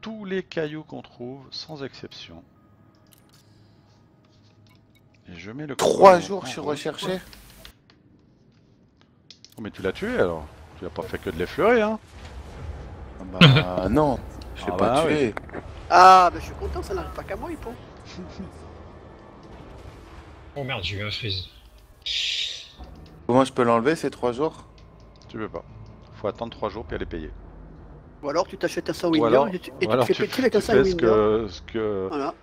tous les cailloux qu'on trouve, sans exception. Et je mets le 3 jours je suis recherché. Oh, mais tu l'as tué alors? Tu n'as pas fait que de l'effleurer, hein? Bah non, je l'ai pas tué. Oui. Ah, bah je suis content, ça n'arrive pas qu'à moi, Hippo. Oh merde, j'ai eu un freeze. Comment je peux l'enlever ces 3 jours? Tu veux pas. Faut attendre 3 jours puis aller payer. Ou alors tu t'achètes un Ou Soundwinder alors, et tu ou alors te fais péter avec un tu fais Soundwinder. ce que... Voilà.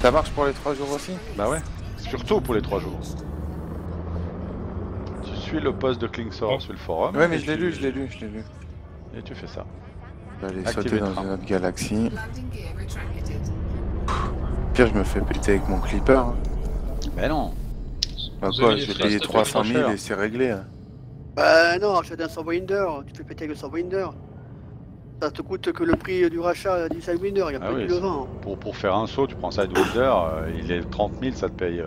Ça marche pour les 3 jours aussi? Bah ouais, surtout pour les 3 jours. Tu suis le post de Klingsor sur le forum. Ouais mais et je l'ai tu- lu, je l'ai lu, je l'ai lu. Et tu fais ça. Je vais aller Activer sauter le dans train. une autre galaxie. Pire je me fais péter avec mon clipper. Hein. Mais non. Bah Vous quoi, avez je des vais traces payer de 300 000 cher. et c'est réglé. Hein. Bah non, achète un Soundwinder, tu te fais péter avec le Soundwinder. Ça te coûte que le prix du rachat du Soundwinder, il y a Ah pas oui, de devant. pour faire un saut, tu prends Sidewinder, il est 30 000, ça te paye...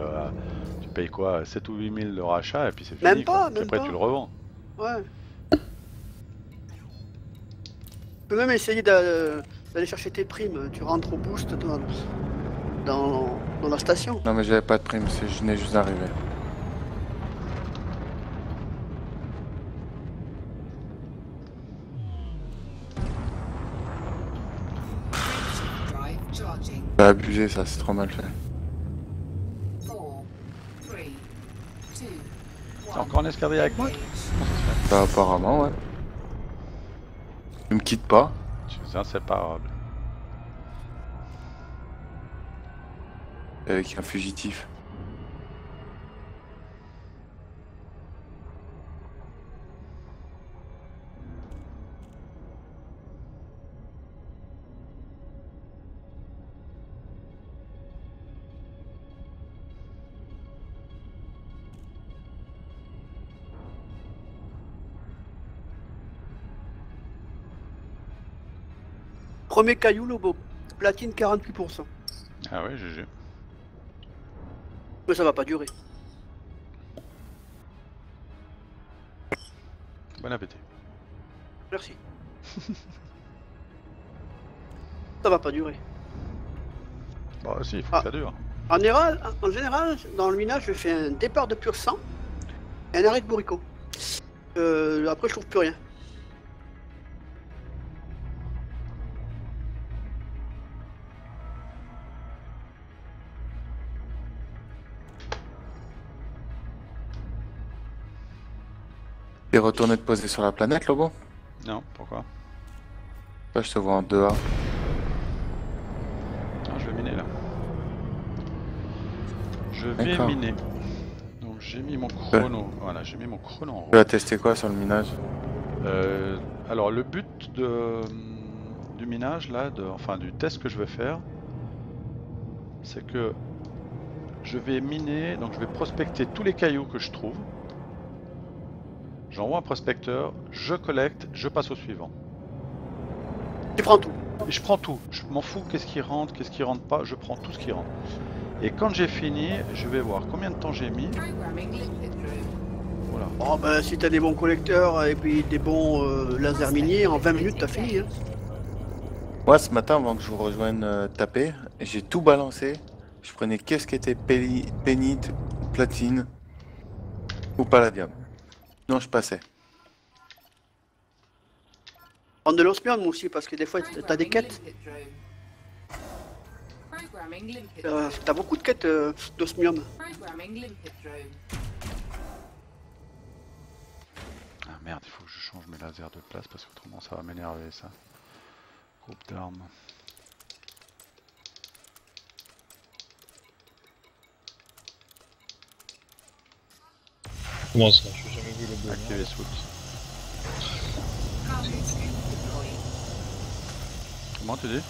tu payes quoi, 7 ou 8 000 le rachat et puis c'est fini. Même quoi. pas, Puis même après pas. tu le revends. Ouais. Tu peux même essayer d'aller chercher tes primes. Tu rentres au boost dans la station. Non mais j'avais pas de prime, je venais juste d'arriver. T'as abusé ça, c'est trop mal fait. T'es encore en escadrille avec moi? Bah apparemment ouais. Tu me quittes pas. Tu es inséparable. Avec un fugitif. Premier caillou, Lobo. Platine 48%. Ah ouais, GG. Mais ça va pas durer. Bon appétit. Merci. Ça va pas durer. Bah si, il faut Ah. que ça dure. En général, dans le minage, je fais un départ de pur sang et un arrêt de bourricot. Après, je trouve plus rien. T'es retourné te poser sur la planète, Lobo? Non, pourquoi? Là, je te vois en 2A. Ah, je vais miner là. Je vais D'accord. miner. Donc j'ai mis mon chrono. Voilà, j'ai mis mon chrono en Tu rouge. vas tester quoi sur le minage? Alors le but du minage là, enfin du test que je vais faire, c'est que je vais miner, donc je vais prospecter tous les cailloux que je trouve. J'envoie un prospecteur, je collecte, je passe au suivant. Tu prends tout. Et je prends tout, je m'en fous qu'est-ce qui rentre pas, je prends tout ce qui rentre. Et quand j'ai fini, je vais voir combien de temps j'ai mis. Voilà. Oh ben si t'as des bons collecteurs et puis des bons laser miniers, en 20 minutes t'as fini. Hein. Moi, ce matin, avant que je vous rejoigne taper, j'ai tout balancé. Je prenais qu'est-ce qui était pénite, platine ou palladium. Non, je passais. Prends de l'osmium aussi parce que des fois t'as des quêtes. T'as beaucoup de quêtes d'osmium. Ah merde, il faut que je change mes lasers de place parce qu'autrement ça va m'énerver ça. Groupe d'armes. Comment ça? Je n'ai jamais vu le beau. Activer switch. Comment tu dis?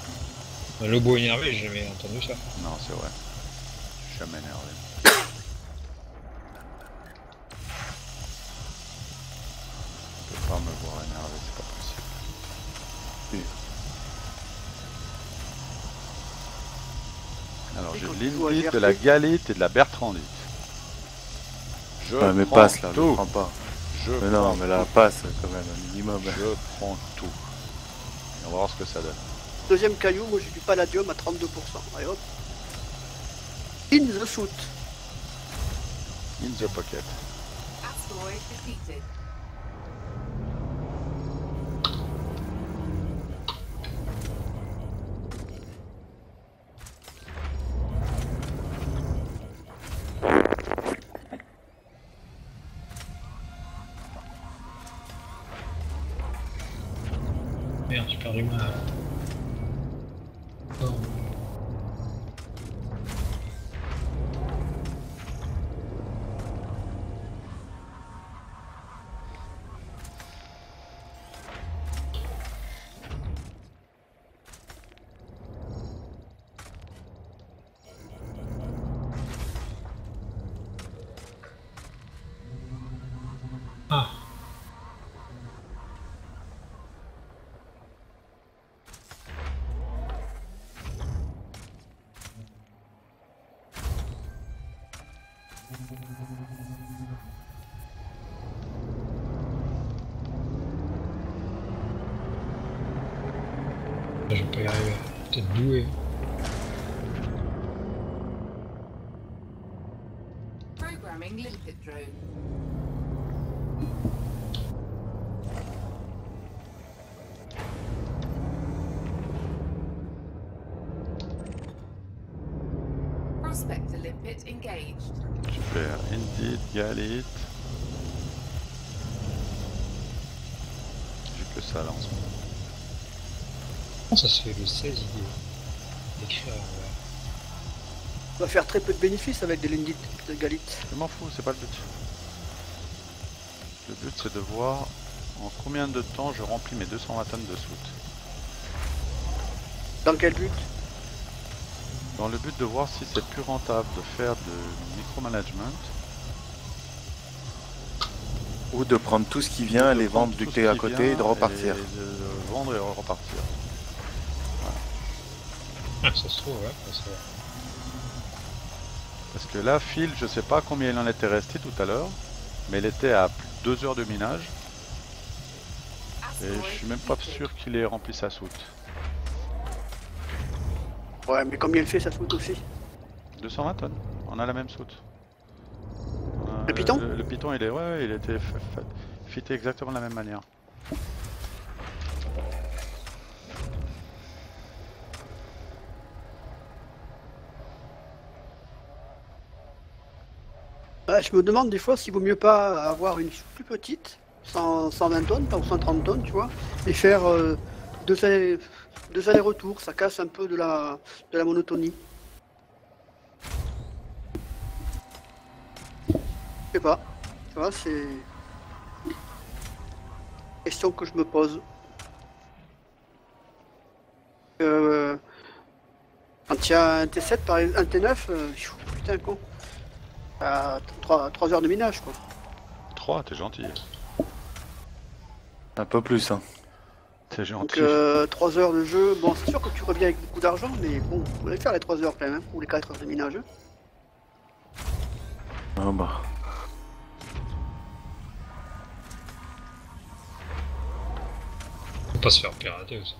Un lobo énervé, j'ai jamais entendu ça. Non, c'est vrai. Je suis jamais énervé. Je peux pas me voir énervé, c'est pas possible. Alors j'ai de l'invite, de la galite et de la bertrandite. Je Ah, mais prends passe là, je tout. prends pas. Je Mais non, prends mais là, tout. passe quand même, un minimum. Je prends tout. Et on va voir ce que ça donne. Deuxième caillou, moi j'ai du palladium à 32%. Allez hop. In the suit. In the pocket. Asteroid defeated. Merde, j'ai perdu ma... Oh. Ah. Je vais pas y arriver. Peut-être doué. Programming limpet drone. Prospector limpet engaged. Super. Indeed, Galit. J'ai que ça là en ce moment. Comment ça se fait le 16 d'écrire On va faire très peu de bénéfices avec des lindites de galite. Je m'en fous, c'est pas le but. Le but c'est de voir en combien de temps je remplis mes 220 tonnes de soute. Dans quel but? Dans le but de voir si c'est plus rentable de faire de micromanagement Ou de prendre tout ce qui vient, les vendre du thé à côté et de repartir. De vendre et repartir. Ah, ça se trouve, ouais, ça va. Parce que là, Phil, je sais pas combien il en était resté tout à l'heure, mais il était à plus de 2 heures de minage. Et je suis même pas sûr qu'il ait rempli sa soute. Ouais, mais combien il fait ça soute aussi? 220 tonnes, on a la même soute. Le Python Le Python, il est, ouais, il était fité exactement de la même manière. Ouais, je me demande des fois s'il vaut mieux pas avoir une soupe plus petite, 120 tonnes, pas ou 130 tonnes, tu vois, et faire deux allers-retours, ça casse un peu de la monotonie. Je sais pas, tu vois, c'est une question que je me pose. Quand il y a un T7, par exemple, un T9, putain con. À 3 heures de minage quoi. 3, t'es gentil. Un peu plus, hein. T'es gentil. Donc 3 heures de jeu, bon c'est sûr que tu reviens avec beaucoup d'argent, mais bon, vous allez faire les 3 heures quand même, hein, ou les 4 heures de minage. Ah bah. Faut pas se faire pirater aussi.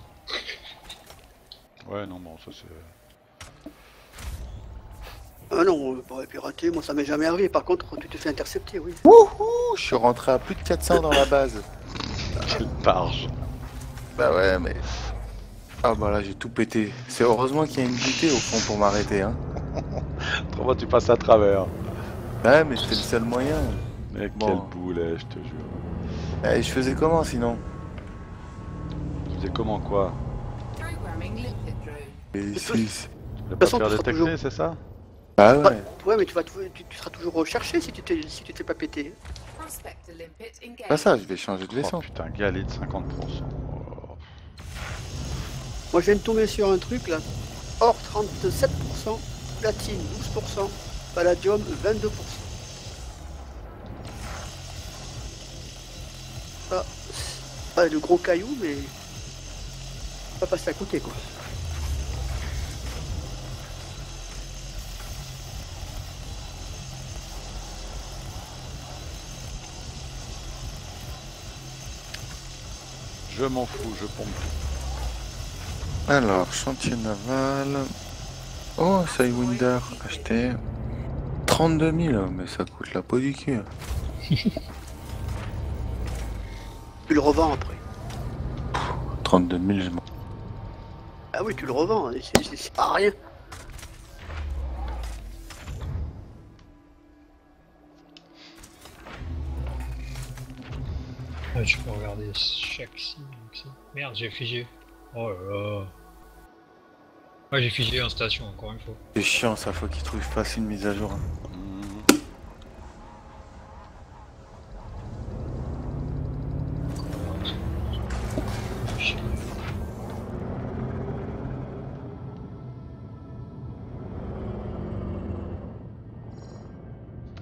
Ouais, non, bon, ça c'est... Ah non, pas pirater, moi ça m'est jamais arrivé, par contre tu te fais intercepter, oui. Wouhou, je suis rentré à plus de 400 dans la base. Quelle barge. Bah ouais, mais... Ah bah là, j'ai tout pété. C'est heureusement qu'il y a une butée au fond pour m'arrêter, hein. Comment tu passes à travers? Ouais, mais c'était le seul moyen. Mais Bon. quel boulet, je te jure. Eh, je faisais comment sinon? Tu faisais comment quoi? Programming limpet drone. Et toute si... Ne pas façon, faire tu seras détecter, toujours- c'est ça? Ah Ouais, ouais. ouais, mais tu seras toujours recherché si tu t'es pas pété. Prospector limpet engaged. Pas ça, je vais changer de Oh vaisseau. putain, Galit 50%. Oh. Moi je viens de tomber sur un truc là, or 37%, platine 12%, palladium 22%. Ça, c'est pas de gros cailloux, mais pas passer à côté quoi. Je m'en fous, je pompe tout. Alors, chantier naval. Oh, Sidewinder, acheté. 32 000, mais ça coûte la peau du cul. Tu le revends après. 32 000, je m'en... Ah oui, tu le revends, c'est pas rien. Ah, tu peux regarder chaque signe. Merde, j'ai figé. Oh là là. Ouais, j'ai figé en station, encore une fois. C'est chiant, ça, faut qu'il trouve pas une mise à jour. Hein.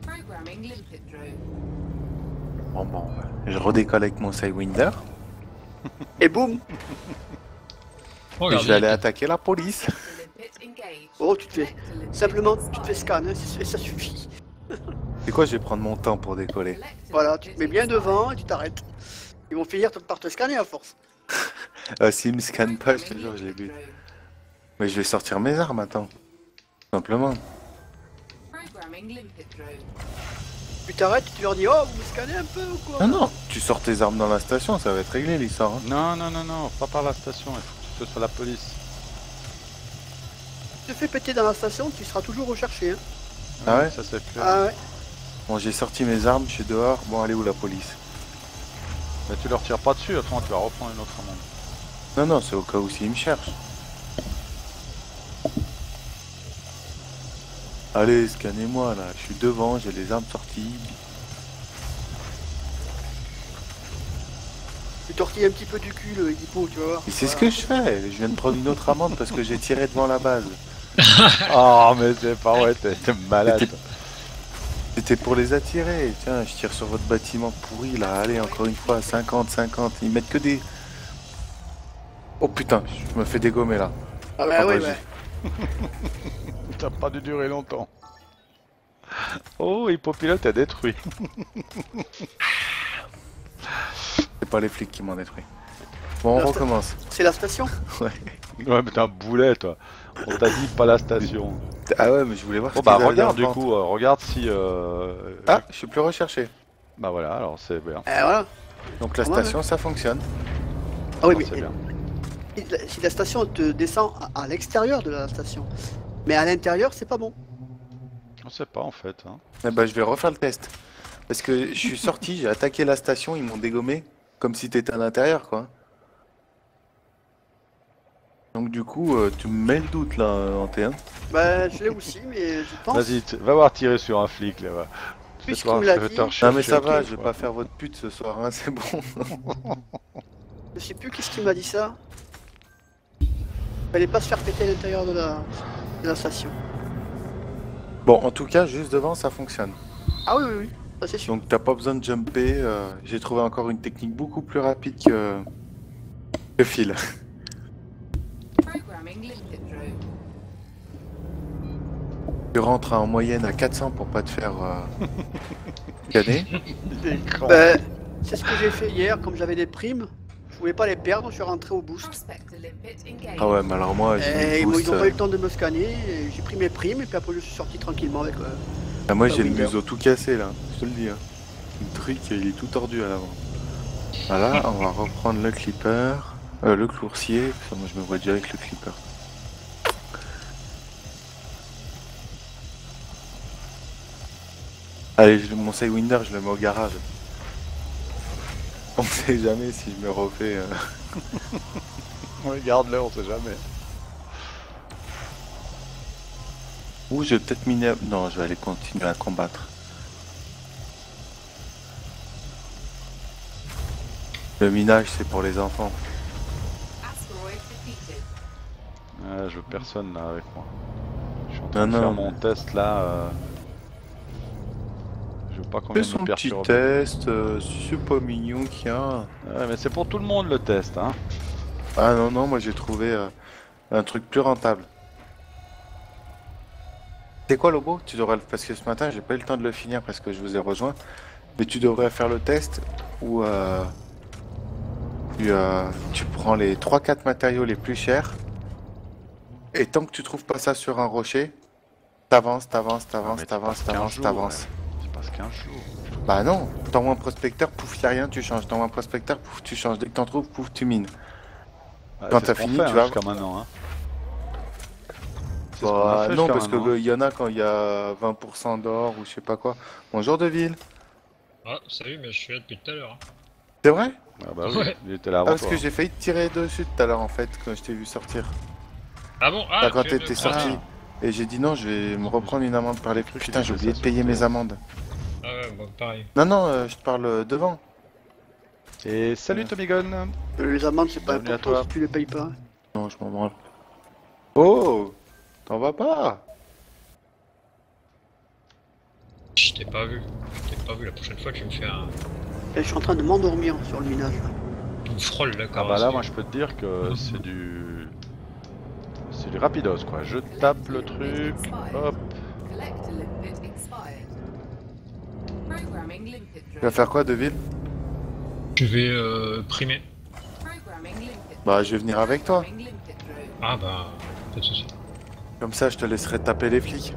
Programming limpet drone. Bon, je redécolle avec mon Sidewinder. Et boum. Et Regarde, je vais aller attaquer la police. The limpet engaged. Oh, tu te fais. Select the limpet Simplement, tu te fais inspired. scan, hein, ça suffit. C'est quoi, je vais prendre mon temps pour décoller. Select the Voilà, tu te limpet mets bien inspired. devant et tu t'arrêtes. Ils vont finir par te scanner à force. S'il me scanne pas, je te jure, je l'ai bu. Mais je vais sortir mes armes, attends. Simplement. Programming limpet drone. Tu t'arrêtes, tu leur dis, oh, vous me scannez un peu ou quoi? Non, tu sors tes armes dans la station, ça va être réglé l'histoire. Hein. Non, pas par la station, il faut que ce soit la police. Tu te fais péter dans la station, tu seras toujours recherché. Hein. Ah ouais Ça c'est clair. Ah ouais. Bon, j'ai sorti mes armes, je suis dehors. Bon, allez où la police? Mais tu leur tires pas dessus, autrement tu vas reprendre une autre amende. Non, c'est au cas où s'ils me cherchent. Allez, scannez-moi là, je suis devant, j'ai les armes sorties. Tu tortilles un petit peu du cul le hippo, tu vas voir. Et c'est ce que je fais, je viens de prendre une autre amende parce que j'ai tiré devant la base. Oh mais c'est pas vrai, t'es malade. C'était- C'était pour les attirer. Tiens, je tire sur votre bâtiment pourri là, allez, encore une fois, 50, ils mettent que des... Oh putain, je me fais dégommer là. Ah bah Ah ouais, bah, ouais. Ça a pas dû durer longtemps. Oh, Hippopilote est détruit. C'est pas les flics qui m'ont détruit. Bon, on La sta- recommence. C'est la station. Ouais. Ouais mais t'es un boulet toi. On t'a dit pas la station. Ah ouais, mais je voulais voir Bon ce bah qu'ils avaient regarde dans le du ventre. coup, regarde si... Ah, je suis plus recherché. Bah voilà, alors c'est bien. Voilà. Donc la Ouais, station, ça fonctionne. Ah oui, Alors, mais c'est bien. si la station te descend à l'extérieur de la station, mais à l'intérieur, c'est pas bon. On sait pas en fait. Hein. Eh bah, je vais refaire le test. Parce que je suis sorti, j'ai attaqué la station, ils m'ont dégommé. Comme si t'étais à l'intérieur, quoi. Donc du coup, tu me mets le doute là, en T1. Bah, je l'ai aussi, mais je pense. Vas-y, va voir tirer sur un flic là. Va. Puisqu'il Fais-toi- me l'a fais-toi dit. Non rechercher, mais ça va, ok, je vais quoi. pas faire votre pute ce soir, hein, c'est bon. Je sais plus qu'est-ce qui m'a dit ça. Fallait pas se faire péter à l'intérieur de la station. Bon, en tout cas, juste devant, ça fonctionne. Ah oui, oui, oui. Ça, c'est sûr. Donc t'as pas besoin de jumper. J'ai trouvé encore une technique beaucoup plus rapide que Phil. Programming limpet drone. Tu rentres en moyenne à 400 pour pas te faire gagner. Il est grand. Bah, c'est ce que j'ai fait hier, comme j'avais des primes. Je pouvais pas les perdre, je suis rentré au boost. Prospect the limpet engaged. Ah ouais, mais alors moi, j'ai Et le ils boost, n'ont pas eu le temps de me scanner, et j'ai pris mes primes, et puis après je suis sorti tranquillement avec. moi j'ai le Windows. museau tout cassé là, je te le dis. Hein. Le truc, il est tout tordu à l'avant. Voilà, on va reprendre le clipper, le coursier. Moi je me vois déjà avec le clipper. Allez, mon Sidewinder, je le mets au garage. On sait jamais si je me refais. Regarde-le, on sait jamais. Ou je vais peut-être miner. Non, je vais aller continuer à combattre. Le minage, c'est pour les enfants. Asteroid defeated. Je veux personne là avec moi. Je suis en train de Non, faire non. mon test là. Je veux pas qu'on Fais vienne son me petit perturber. test, c'est pas mignon qu'il y a. Ouais, mais c'est pour tout le monde le test, hein. Ah non, moi j'ai trouvé un truc plus rentable. C'est quoi Lobo? Tu devrais parce que ce matin j'ai pas eu le temps de le finir parce que je vous ai rejoint. Mais tu devrais faire le test où tu prends les 3-4 matériaux les plus chers Et tant que tu trouves pas ça sur un rocher, t'avances, t'avances, Ah, t'avances, mais t'avances, tu passes 15 t'avances, jours, t'avances. ouais. Tu passes 15 jours. Bah non, t'envoies un prospecteur, pouf, y'a rien, tu changes. T'envoies un prospecteur, pouf, tu changes. Dès que t'en trouves, pouf, tu mines. Ah, Quand c'est t'as ce qu'on fini, fait tu hein, vas. jusqu'à maintenant. Hein. C'est ce qu'on a Bah fait non, jusqu'à parce que maintenant. Hein. y en a quand il y a 20% d'or ou je sais pas quoi. Bonjour Deville. Ah, salut, mais je suis là depuis tout à l'heure. Hein. C'est vrai? Ah bah oui, Ouais. il était là Ah, avant parce toi. que j'ai failli te tirer dessus tout à l'heure en fait, quand je t'ai vu sortir. Ah bon? Bah, Ah, quand tu viens de t'étais me prendre. sorti. Et j'ai dit non, je vais me reprendre une amende par les J'ai flics. cru Putain, qu'il j'ai disait oublié ça de payer sur mes TS. amendes. Ah ouais, bon, pareil. Non, non, je te parle devant. Et salut Tommy Gun. Les amendes, c'est pas Bienvenue à important toi. si tu les payes pas. Non, je m'en branle. Oh, t'en vas pas? Je t'ai pas vu. Je t'ai pas vu. La prochaine fois, tu me fais un... Et je suis en train de m'endormir sur le minage. Là. une frôle, là, Ah bah là, moi je peux te dire que c'est du... C'est du rapidos quoi. Je tape le truc, hop. Collect a limpet expired. Programming limpet Tu vas drone. faire quoi, Deville? Je vais primer. Programming limpet Bah, je vais venir avec toi. Programming limpet drone. Ah bah, pas de soucis. Comme ça, je te laisserai taper les flics.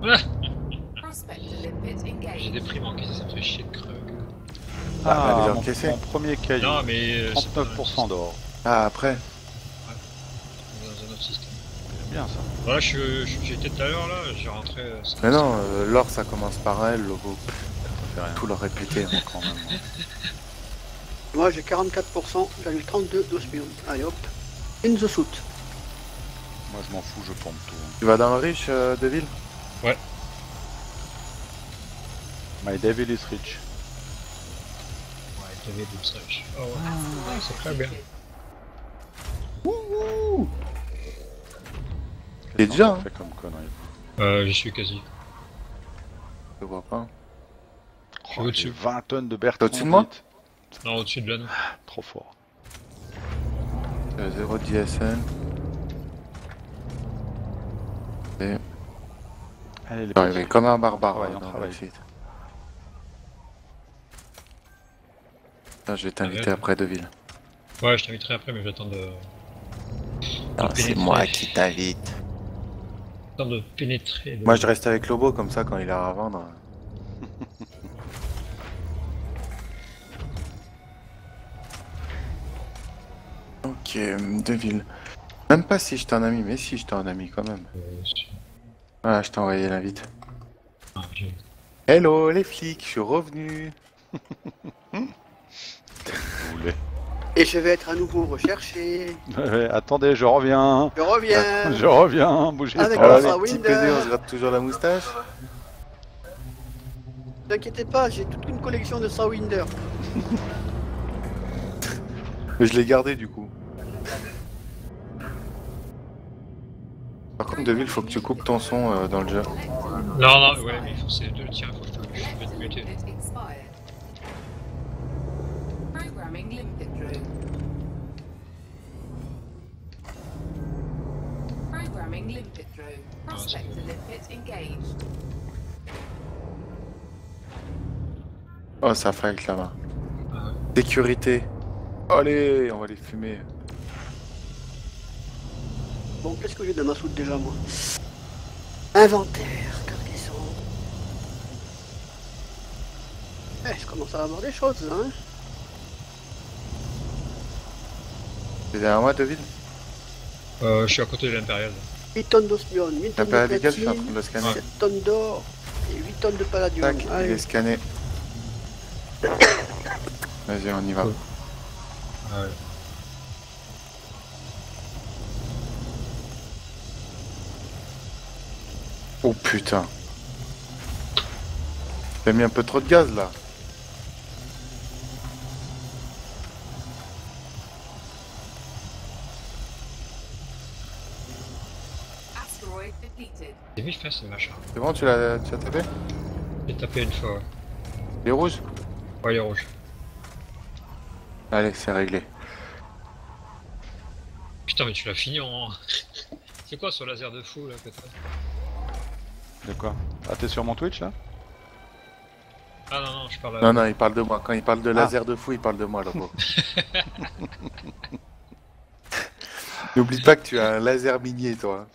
Prospect a limpet J'ai engaged. des primes encaissées, ça me fait chier de crever. Ah, bah, déjà mon, encaissé. mon premier caillou. Non, mais... c'est pas 39% d'or. Ah, après. dans un autre système. C'est bien ça. Voilà, j'étais tout à l'heure, là, j'ai rentré... Mais non, l'or ça commence par un L, le logo. Ça fait rien. Tout le répéter. Hein. Quand même. Hein. Moi j'ai 44%, j'avais 32 d'osmium. Allez hop. In the suit. Moi je m'en fous, je pompe tout. Hein. Tu vas dans le riche, Deville? My devil is rich. Ouais, t'avais des messages. Oh ouais, c'est très bien. T'es déjà, hein? Fait comme connerie. J'y suis quasi. Je vois pas. Oh, au-dessus. j'ai 20 tonnes de Bertrand. T'es au-dessus de moi? vite. Non, au-dessus de l'anneau. Trop fort. 0 DSN. Et Allez les j'arriverai petits. comme un barbare Travaille, on dans travaille. le site. Là, je vais t'inviter Arrête. après Deville. Ouais, je t'inviterai après, mais j'attends de... Non, c'est pénétrer. moi qui t'invite. J'attends de pénétrer. Moi, je reste avec Lobo, comme ça, quand il a à vendre. Ok, Deville. Même pas si je t'en ai mis, mais si je t'en ai mis quand même. Voilà, je t'ai envoyé l'invite. Ah, Hello les flics, je suis revenu. Vous voulez. Et je vais être à nouveau recherché. Ouais, attendez, je reviens. Je reviens. Je reviens, bougez Avec pas. la les Sarah petits Winder. PD, on se gratte toujours la moustache. Ne t'inquiétez pas, j'ai toute une collection de Sawwinder. Mais je l'ai gardé du coup. Par contre, Deville, faut que tu coupes ton son dans le jeu. Non, non, ouais, mais il faut c'est deux. Tiens, faut que je vais te muter. Limpet expired. Programming limpet drone. Programming limpet drone. Prospect a limpet engaged. Oh, ça fight là-bas. Ah ouais. Sécurité. Allez, on va les fumer. Bon, qu'est-ce que j'ai dans ma soute déjà, moi? Inventaire, cargaison. Eh, je commence à avoir des choses, hein. C'est derrière moi, Deville? Je suis à côté de l'impérial. 8 tonnes d'osmium, 8 tonnes de L'impérial légal, je suis en train platine, de le scanner. 7 tonnes d'or et 8 tonnes de palladium. Tac, il Allez, est scanné. Vas-y, on y va. Cool. Ah ouais. Oh putain. T'as mis un peu trop de gaz là. Asteroid depleted. J'ai vite fait ce machin. C'est bon, tu l'as tapé? J'ai tapé une fois, ouais. Les rouges? Ouais, il est rouge. Allez, c'est réglé. Putain, mais tu l'as fini en... C'est quoi ce laser de fou là que t'as? De quoi? Ah, t'es sur mon Twitch là? Ah non, non, je parle à... Non, non, il parle de moi. Quand il parle de laser de fou, il parle de moi, Lobo. N'oublie pas que tu as un laser minier, toi.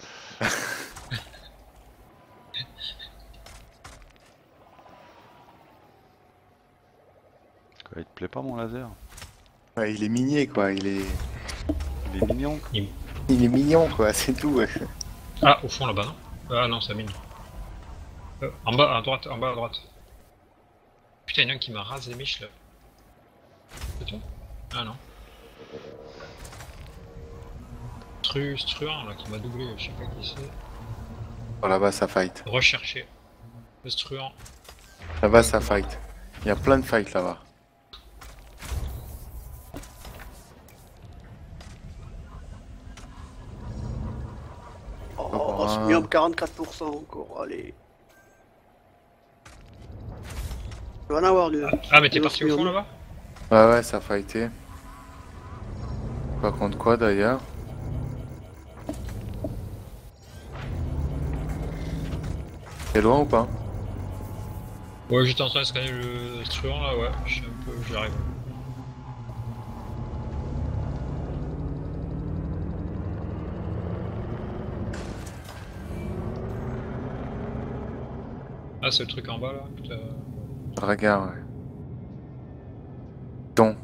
Quoi, il te plaît pas mon laser? Ouais, il est minier, quoi. Il est mignon. Il est mignon, quoi. C'est tout. Ouais. Ah, au fond là-bas, non? Ah non, ça mine. En bas, à droite, en bas à droite. Putain, il y en a un qui m'a rasé les miches là. C'est toi? Ah non. Struan là qui m'a doublé, je sais pas qui c'est. Oh, là-bas, ça fight. Rechercher. Le Struan. Là-bas, ça fight. Il y a plein de fights là-bas. Oh, c'est mieux 44% encore, allez. Il va en avoir du. Ah, mais t'es parti au fond là-bas? Ouais, ouais, ça a fighté. Pas contre quoi d'ailleurs. T'es loin ou pas? Ouais, j'étais en train de scanner le Struan là, ouais. Je suis un peu. J'y arrive. Ah, c'est le truc en bas là? Putain. Regarde, ouais. Ton.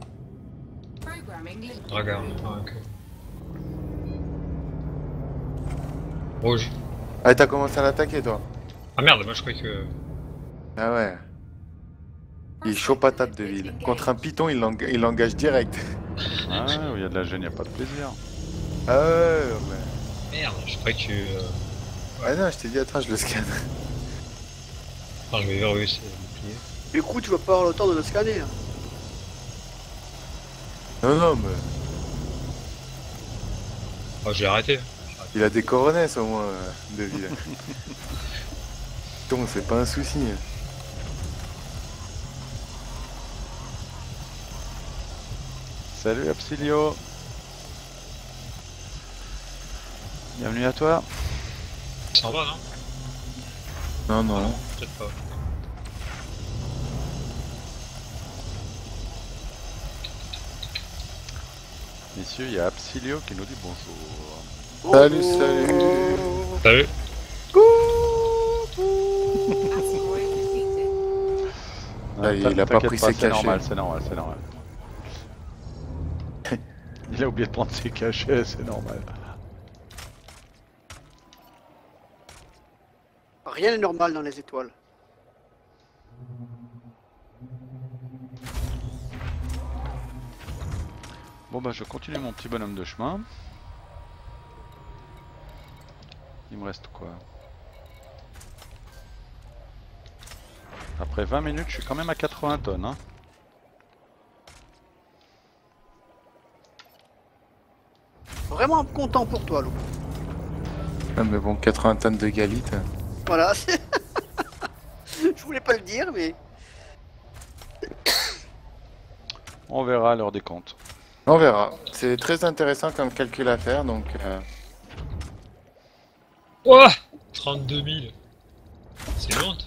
Programming linked. Regarde, ah, ok. Rouge. Ah, t'as commencé à l'attaquer toi? Ah merde, moi je croyais que. Ah ouais. Il est chaud patate de ville. Contre un python, il l'engage direct. Ah, où il y a de la gêne, il n'y a pas de plaisir. Ah ouais, ouais. Merde, je croyais que tu. Ah non, je t'ai dit, attends, je le scanne. Attends, je vais verrouiller ces boucliers. Du coup, tu vas pas avoir le temps de le scanner. Hein. Non, non, mais Oh, je l'ai arrêté. il a des coronets au moins, de ville. Python, c'est pas un souci. Salut Absilio. Bienvenue à toi. Ça en va, non? Non, non. Peut-être pas. Messieurs, il y a Absilio qui nous dit bonjour. Salut, Oh, salut. Salut. Asteroid defeated. Ah, il a pas t'inquiète pris ses c'est cachets. normal, c'est normal, c'est normal. Il a oublié de prendre ses cachets, c'est normal. Rien n'est normal dans les étoiles. Bon bah je continue mon petit bonhomme de chemin. Il me reste quoi? Après 20 minutes, je suis quand même à 80 tonnes. Hein. Vraiment content pour toi, Lou. Ah, mais bon, 80 tonnes de galite. Voilà. Je voulais pas le dire, mais. On verra à l'heure des comptes. On verra. C'est très intéressant comme calcul à faire, donc... Ouah 32 000. C'est une honte.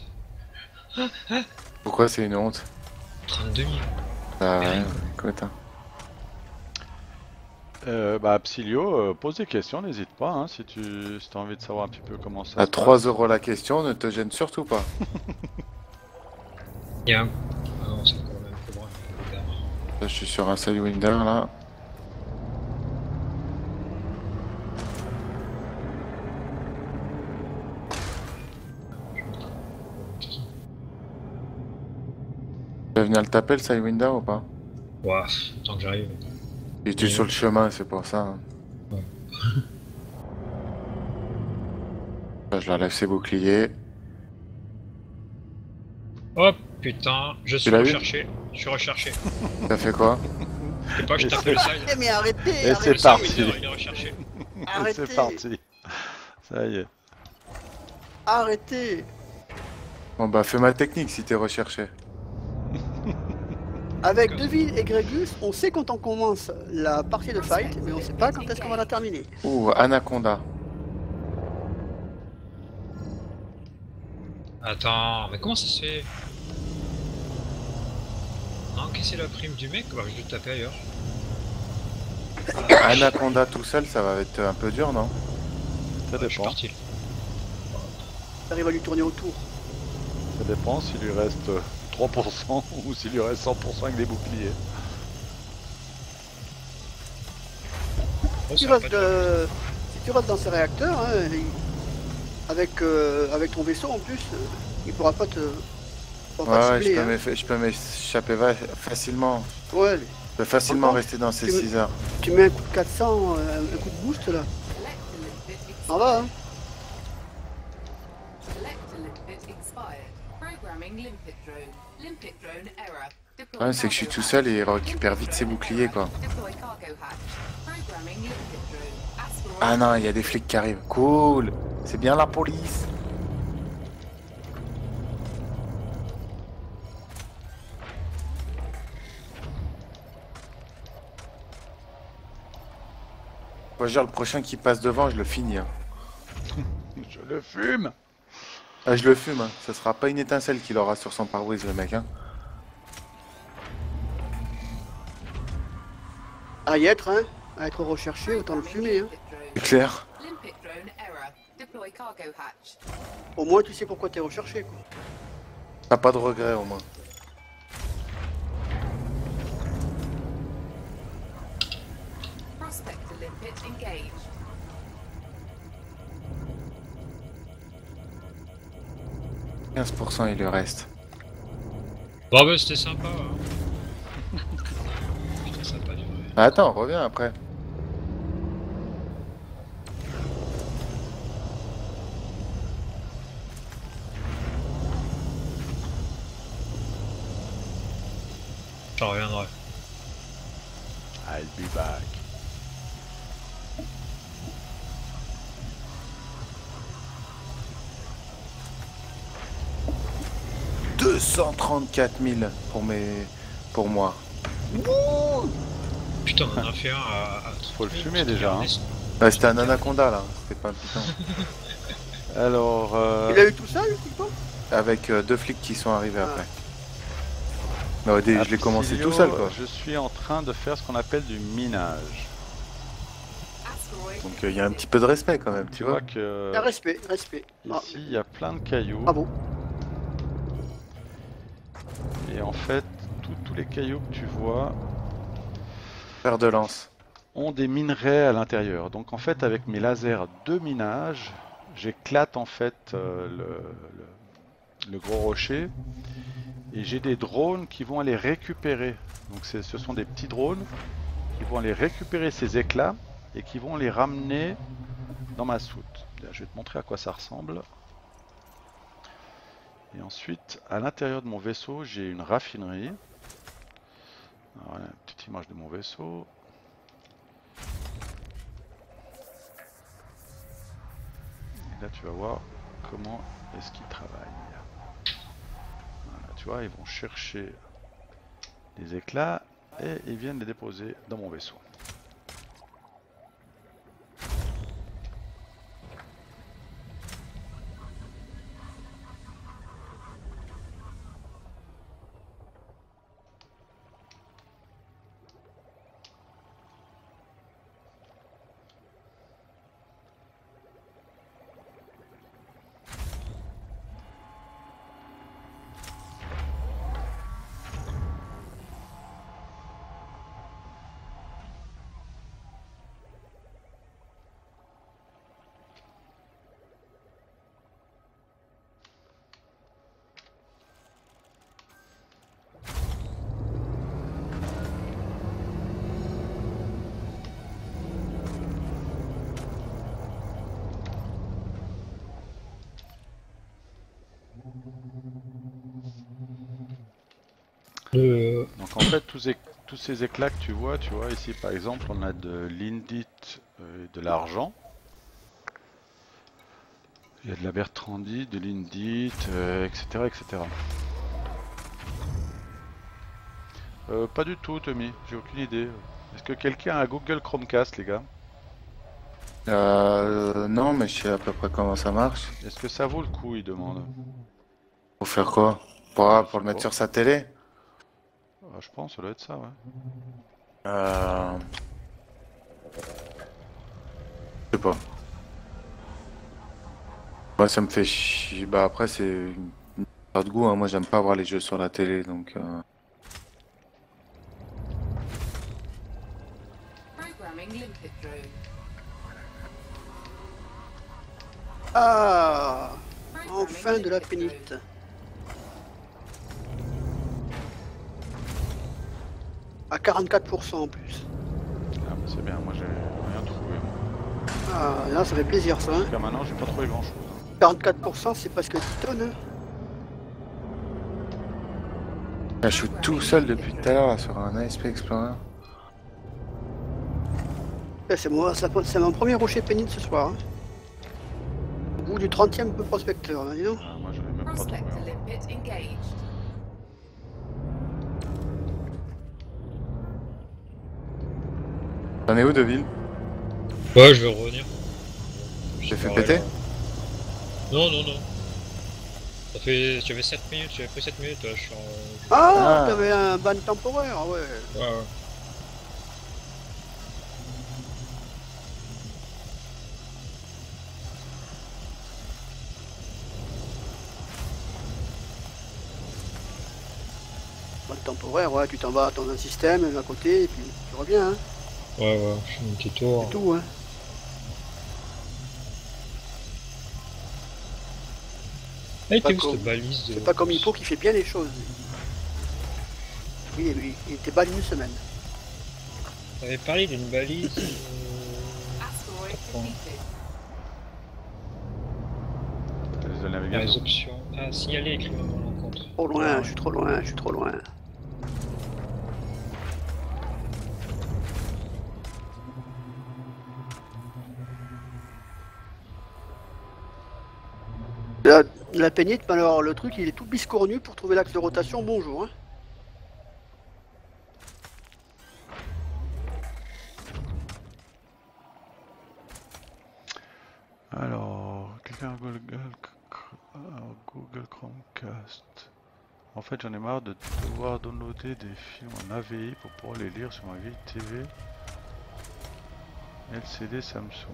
Pourquoi c'est une honte? 32 000. Ah ouais, écoute. Hein. Bah Absilio, pose des questions, n'hésite pas, hein, si tu as envie de savoir un petit peu comment ça À se 3 passe. € la question, ne te gêne surtout pas. Il y a un. Ah non, c'est quand même un peu loin. Là, je suis sur un Sidewinder, là. Tu vas venir le taper, le Sidewinder, ou pas? Ouah, tant que j'arrive. Il est sur le chemin, c'est pour ça. Hein. Ouais. Là, je leur lève ses boucliers. Oh putain, je suis l'as vu recherché. Je suis recherché. Ça fait quoi? C'est pas que je tape le side. Eh, mais arrêtez, Et arrêtez, c'est parti. Il est recherché. arrêtez, C'est parti. Ça y est. arrêtez. Bon bah, fais ma technique si t'es recherché. Avec Deville et Grégus, on sait quand on commence la partie de fight, mais on sait pas quand est-ce qu'on va la terminer. Ouh, Anaconda. Attends, mais comment ça se fait? On a encaissé la prime du mec, bah je vais le taper ailleurs. Anaconda tout seul, ça va être un peu dur, non? Ça Je suis dépend. parti. T'arrives à lui tourner autour. Ça dépend s'il lui reste 3% ou s'il lui reste 100% avec des boucliers. Oh, Si tu, ça va restes, pas durer. si tu restes dans ces réacteurs, hein, avec ton vaisseau en plus, il pourra pas te Ouais, ouais, cibler. Hein. je peux m'échapper facilement. Ouais, Je peux facilement Encore rester dans ces Tu me- 6 heures. tu mets un coup de 400, un coup de boost là. Select a limpet Ça va, hein. Select a limpet expired. Programming limpet drone. Limpet drone error. Deploy Ouais, c'est que je suis cargo tout hatch. seul et il récupère vite ses Limpet drone boucliers, error. quoi. Deploy cargo hatch. Programming limpet drone. Asteroid. Ah non, il y a des flics qui arrivent. Cool. C'est bien la police. Moi, genre, le prochain qui passe devant, je le finis. Hein. Je le fume. Ah, je le fume, hein. Ça sera pas une étincelle qu'il aura sur son pare-brise, le mec. Hein. À y être, hein. À être recherché, autant le fumer. Hein. C'est clair. Limpet drone error. Deploy cargo hatch. Au moins, tu sais pourquoi t'es recherché, quoi. T'as pas de regret, au moins. Prospect a limpet engaged. « 15% il lui reste. Bon, bah, c'était sympa. Hein. Putain, ça a pas duré. Ah, attends, reviens après. J'en reviendrai. I'll be back. « 234 000 pour moi. Putain, on en a fait un à Faut le fumer déjà, hein. Bah, c'était un anaconda là, c'était pas un python. Alors, Il a eu tout ça, lui, Pipo? Avec 2 flics qui sont arrivés après. Mais au début, je l'ai commencé tout seul quoi. Je suis en train de faire ce qu'on appelle du minage. Asteroid. Donc il y a un petit peu de respect quand même, tu Tu vois. vois que Ah, respect, respect. Ah, ici il y a plein de cailloux. bravo. Et en fait, tous les cailloux que tu vois Fer de lance. ont des minerais à l'intérieur. Donc en fait, avec mes lasers de minage, j'éclate en fait le gros rocher et j'ai des drones qui vont aller récupérer. Donc ce sont des petits drones qui vont aller récupérer ces éclats et qui vont les ramener dans ma soute. Je vais te montrer à quoi ça ressemble. Et ensuite, à l'intérieur de mon vaisseau, j'ai une raffinerie. Alors, voilà, une petite image de mon vaisseau. Et là, tu vas voir comment est-ce qu'ils travaillent. Voilà, tu vois, ils vont chercher les éclats et ils viennent les déposer dans mon vaisseau. Donc en fait, tous ces éclats que tu vois ici par exemple, on a de l'indite et de l'argent. Il y a de la bertrandite, de l'indite, etc., etc. Pas du tout, Tommy, j'ai aucune idée. Est-ce que quelqu'un a un Google Chromecast, les gars? Non, mais je sais à peu près comment ça marche. Est-ce que ça vaut le coup, il demande. Pour faire quoi? Pour le mettre sur sa télé? Je pense, ça doit être ça, ouais. Je sais pas. Moi, ça me fait chier. Bah, après, c'est une histoire de goût, hein. Moi, j'aime pas voir les jeux sur la télé, donc... Programming limpet drone. Ah, Programming enfin de la limpet pénite. drone. À 44% en plus. Ah, bah, c'est bien, moi j'ai rien trouvé. Moi. Ah, là, ça fait plaisir ça. Hein. Jusqu'à maintenant, j'ai pas trouvé grand chose. 44%, c'est presque 10 tonnes. Hein. Là, je suis tout seul depuis tout à l'heure là, sur un ASP Explorer. C'est moi, c'est mon premier rocher pénite ce soir. Hein. Au bout du 30e prospecteur, là, dis donc. Ah, moi je l'ai même pas trouvé. Prospector limpet engaged. T'en es où, Deville? Ouais, je vais revenir. T'es fait pareil, péter? là. Non, non, non. Ça fait. J'avais 7 minutes, j'avais pris 7 minutes, là, je suis en. Ah, Ah. t'avais un ban temporaire, ouais. Ouais, ouais. Ban temporaire, ouais, tu t'en vas dans un système, à côté, et puis tu reviens, hein. Ouais, ouais, je fais un petit tour. C'est tout, hein. Ah, il était où Pas cette balise de... C'est pas comme Hippo qui fait bien les choses. Oui, oui, il était ban une semaine. T'avais parlé d'une balise. Asteroid Bon. defeated. T'as les Dans les navigations. options. Ah, signaler écrivant dans l'encontre. Trop loin, je suis trop loin, je suis trop loin. La pénite, mais alors le truc il est tout biscornu pour trouver l'axe de rotation, bonjour. Hein. Alors, quelqu'un a Google Chromecast. En fait, j'en ai marre de devoir downloader des films en AVI pour pouvoir les lire sur ma vieille TV LCD Samsung.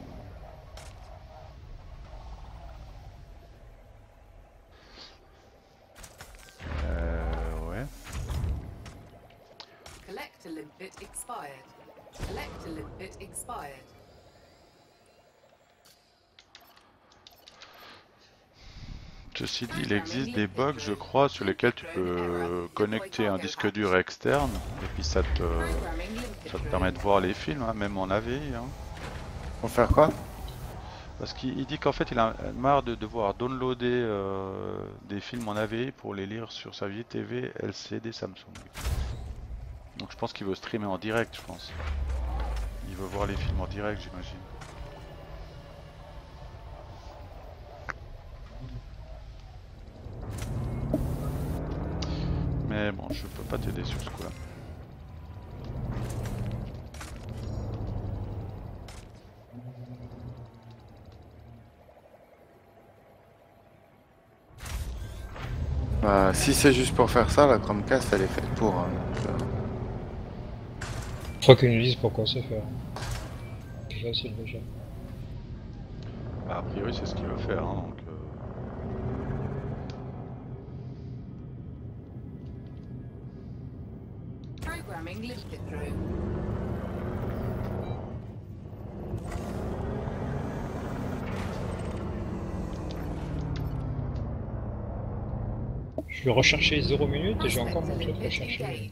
Ouais. Collector limpet expired. Collector limpet expired. Ceci dit, il existe des bugs, je crois, sur lesquels tu peux connecter un disque dur externe et puis ça Programming limpet te drone. permet de voir les films, hein, même en AVI. Hein. Pour faire quoi? Parce qu'il dit qu'en fait, il a marre de devoir downloader des films en AVI pour les lire sur sa vieille TV LCD Samsung. Donc je pense qu'il veut streamer en direct, je pense. Il veut voir les films en direct, j'imagine. Mais bon, je peux pas t'aider sur ce coup-là. Bah, si c'est juste pour faire ça, la Chromecast, elle est faite pour. Hein, donc, Je crois qu'ils nous disent pourquoi c'est faire. C'est facile déjà. Bah, a priori, c'est ce qu'il veut faire. Hein, donc, Programming limpet drone. Je vais rechercher 0 minutes et j'ai encore mon truc Prospector à limpet rechercher. engaged.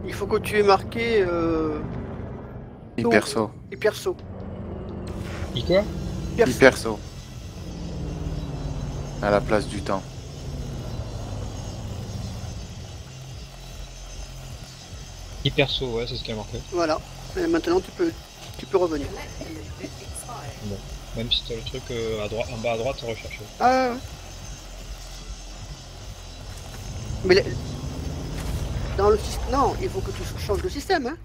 Il faut que tu aies marqué hyper saut. hyper saut. Il quoi? Hyper saut. À la place du temps. Hyper saut, ouais, c'est ce qu'il a marqué. Voilà. Et maintenant tu peux revenir. Collector limpet expired. Même si t'as le truc à droite, en bas à droite à rechercher. Ah ouais. Mais dans le système. Non, il faut que tu changes de système, hein.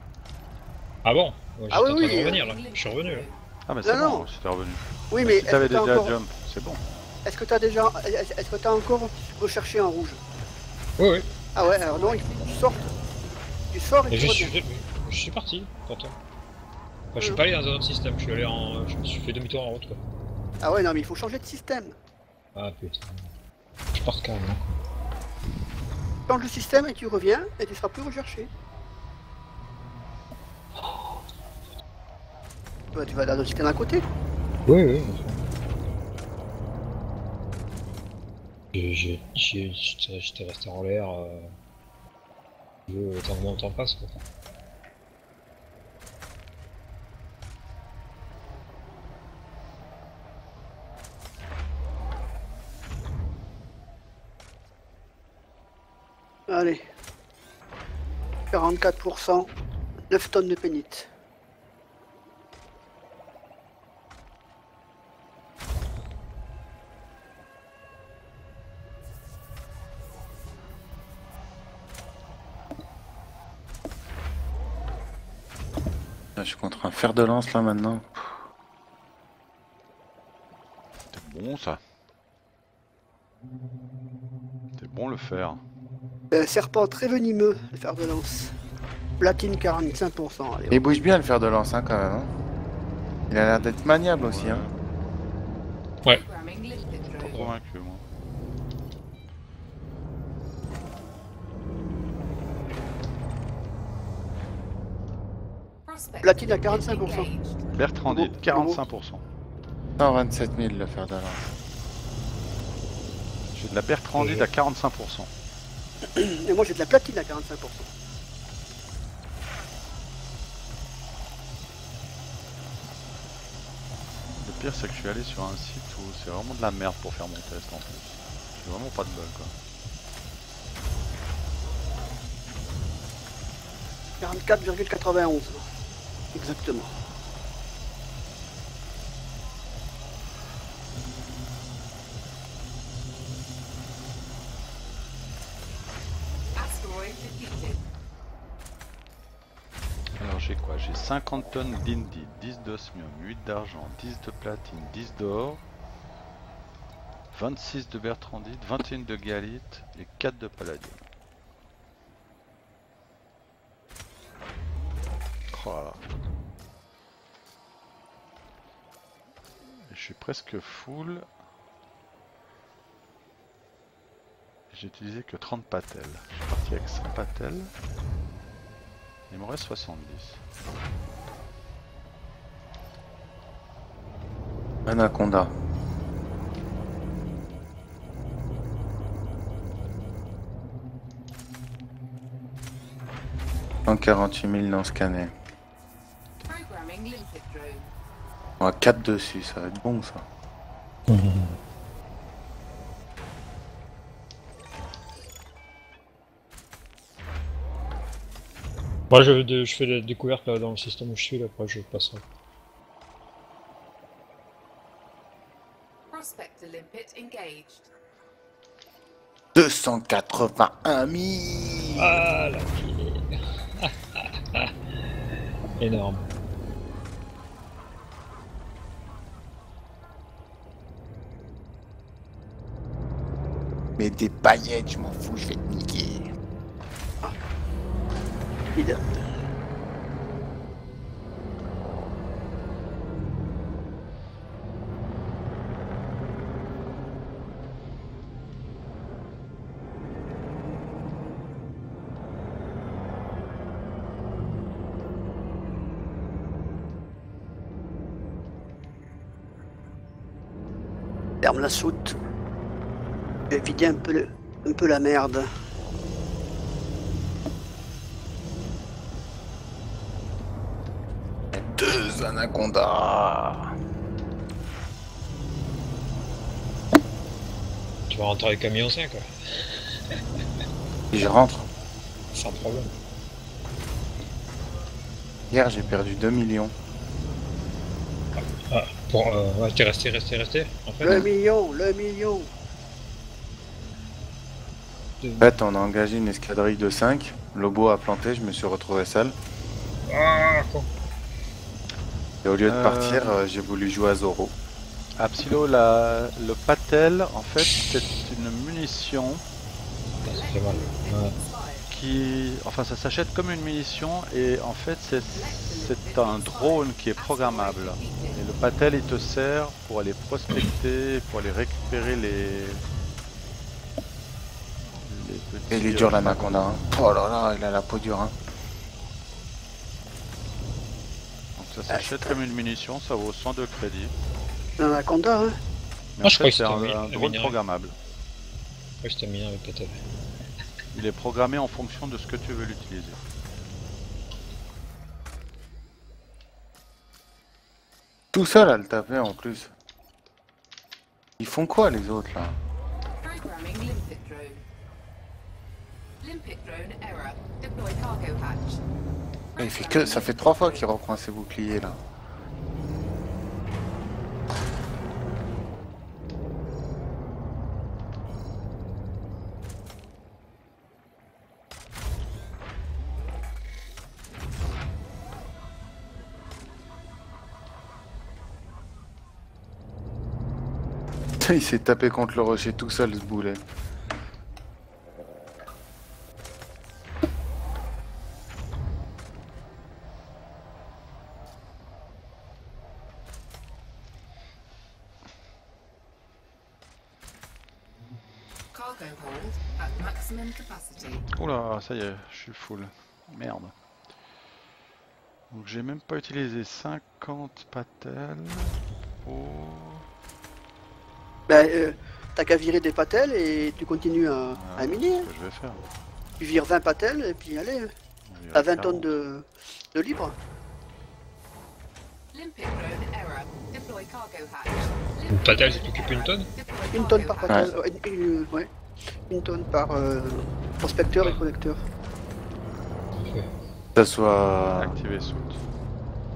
Ah bon? Ouais, Ah j'étais en oui, train de oui, revenir là. Je suis revenu là. Ah, mais c'est Non, bon, non. c'était revenu. Oui, mais Si t'avais est-ce que t'as déjà encore... jump, c'est bon. Est-ce que t'as encore recherché en rouge? Oui, oui. Ah ouais, alors non, il faut que tu sortes. Tu sors et Et tu je reviens. suis parti, pourtant. Moi, je suis pas allé dans un autre système, je suis allé en. Je me suis fait demi-tour en route quoi. Ah ouais, non, mais il faut changer de système. Ah putain. Je pars carrément quoi. Change de système et tu reviens et tu seras plus recherché. Bah, tu vas dans le système à côté. Oui, oui. J'étais resté en l'air. Tant que mon temps passe quoi. Allez. 44%. 9 tonnes de pénite. Là, je suis contre un fer de lance là maintenant. C'est bon ça. C'est bon le fer. Serpent très venimeux, le fer de lance. Platine 45%. Allez, Il bouge bien le fer de lance hein, quand même. Hein. Il a l'air d'être maniable aussi. Hein. Ouais. Programming limpet Pas drone. convaincu moi. Prospect Platine à limpet 45%. engaged. Bertrandite, 45%. 127 000 le fer de lance. J'ai de la Bertrandite à 45%. Et moi j'ai de la platine à 45%. Le pire c'est que je suis allé sur un site où c'est vraiment de la merde pour faire mon test en plus. J'ai vraiment pas de bol quoi. 44,91. Exactement. Asteroid defeated. Alors j'ai quoi? J'ai 50 tonnes d'Indy, 10 d'osmium, 8 d'argent, 10 de platine, 10 d'or, 26 de bertrandite, 21 de gallite et 4 de palladium. Oh là là. Je suis presque full. J'ai utilisé que 30 patelles. Je suis parti avec 100 patelles. Il me reste 70. Anaconda. « 148 000 non scannés. Programming limpet drone. On a 4 dessus, ça va être bon ça. Moi je fais des découvertes là, dans le système où je suis, là, après je passerai. Prospect limpet engaged. 281 000. Ah la énorme. Mais des paillettes, je m'en fous, je vais te niquer. Leader. Ferme la soute. Je vais vider un peu la merde. Deux anacondas. Tu vas rentrer avec camion 5 quoi. Et je rentre. Sans problème. Hier, j'ai perdu 2 millions. Ah, pour, ouais, t'es resté en fait. Le million, le million. En fait, on a engagé une escadrille de 5. Lobo a planté, je me suis retrouvé seul. Ah, con. Et au lieu de partir, j'ai voulu jouer à Zoro. Ah, Psylo, le patel, en fait, c'est une munition Ça fait mal. Ouais. Enfin, ça s'achète comme une munition et en fait, c'est un drone qui est programmable. Et le Patel, il te sert pour aller prospecter, pour aller récupérer les petits... Et il est dur l'anaconda. Hein. Oh là là, il a la peau dure. Hein. Donc ça s'achète comme une munition, ça vaut 102 crédits. L'anaconda, hein. Mais Ah, en je fait, croyais que c'est c'était un un drone minerai. programmable. Ouais, je t'ai mis avec PTV. Il est programmé en fonction de ce que tu veux l'utiliser. Tout seul à le taper en plus. Ils font quoi les autres là? Programming limpet drone. Limpet drone error. Deploy cargo hatch. Il fait que ça fait 3 fois qu'il reprend ses boucliers là. Il s'est tapé contre le rocher tout seul ce boulet. Cargo hold at maximum capacity. Oula, ça y est, je suis full. Merde. Donc j'ai même pas utilisé 50 patelles pour... Ben, t'as qu'à virer des patelles et tu continues à miner. C'est Hein. ce que je vais faire. Tu vires 20 patelles et puis allez, On va t'as virer 20 tonnes 40. de libre. Limpet drone error. Deploy cargo hatch. Une patelle, ça t'occupe une tonne? Deploy Une tonne par cargo patelle. Ouais. Une tonne par prospecteur et collecteur. Parfait. Que ça soit. Activer soute.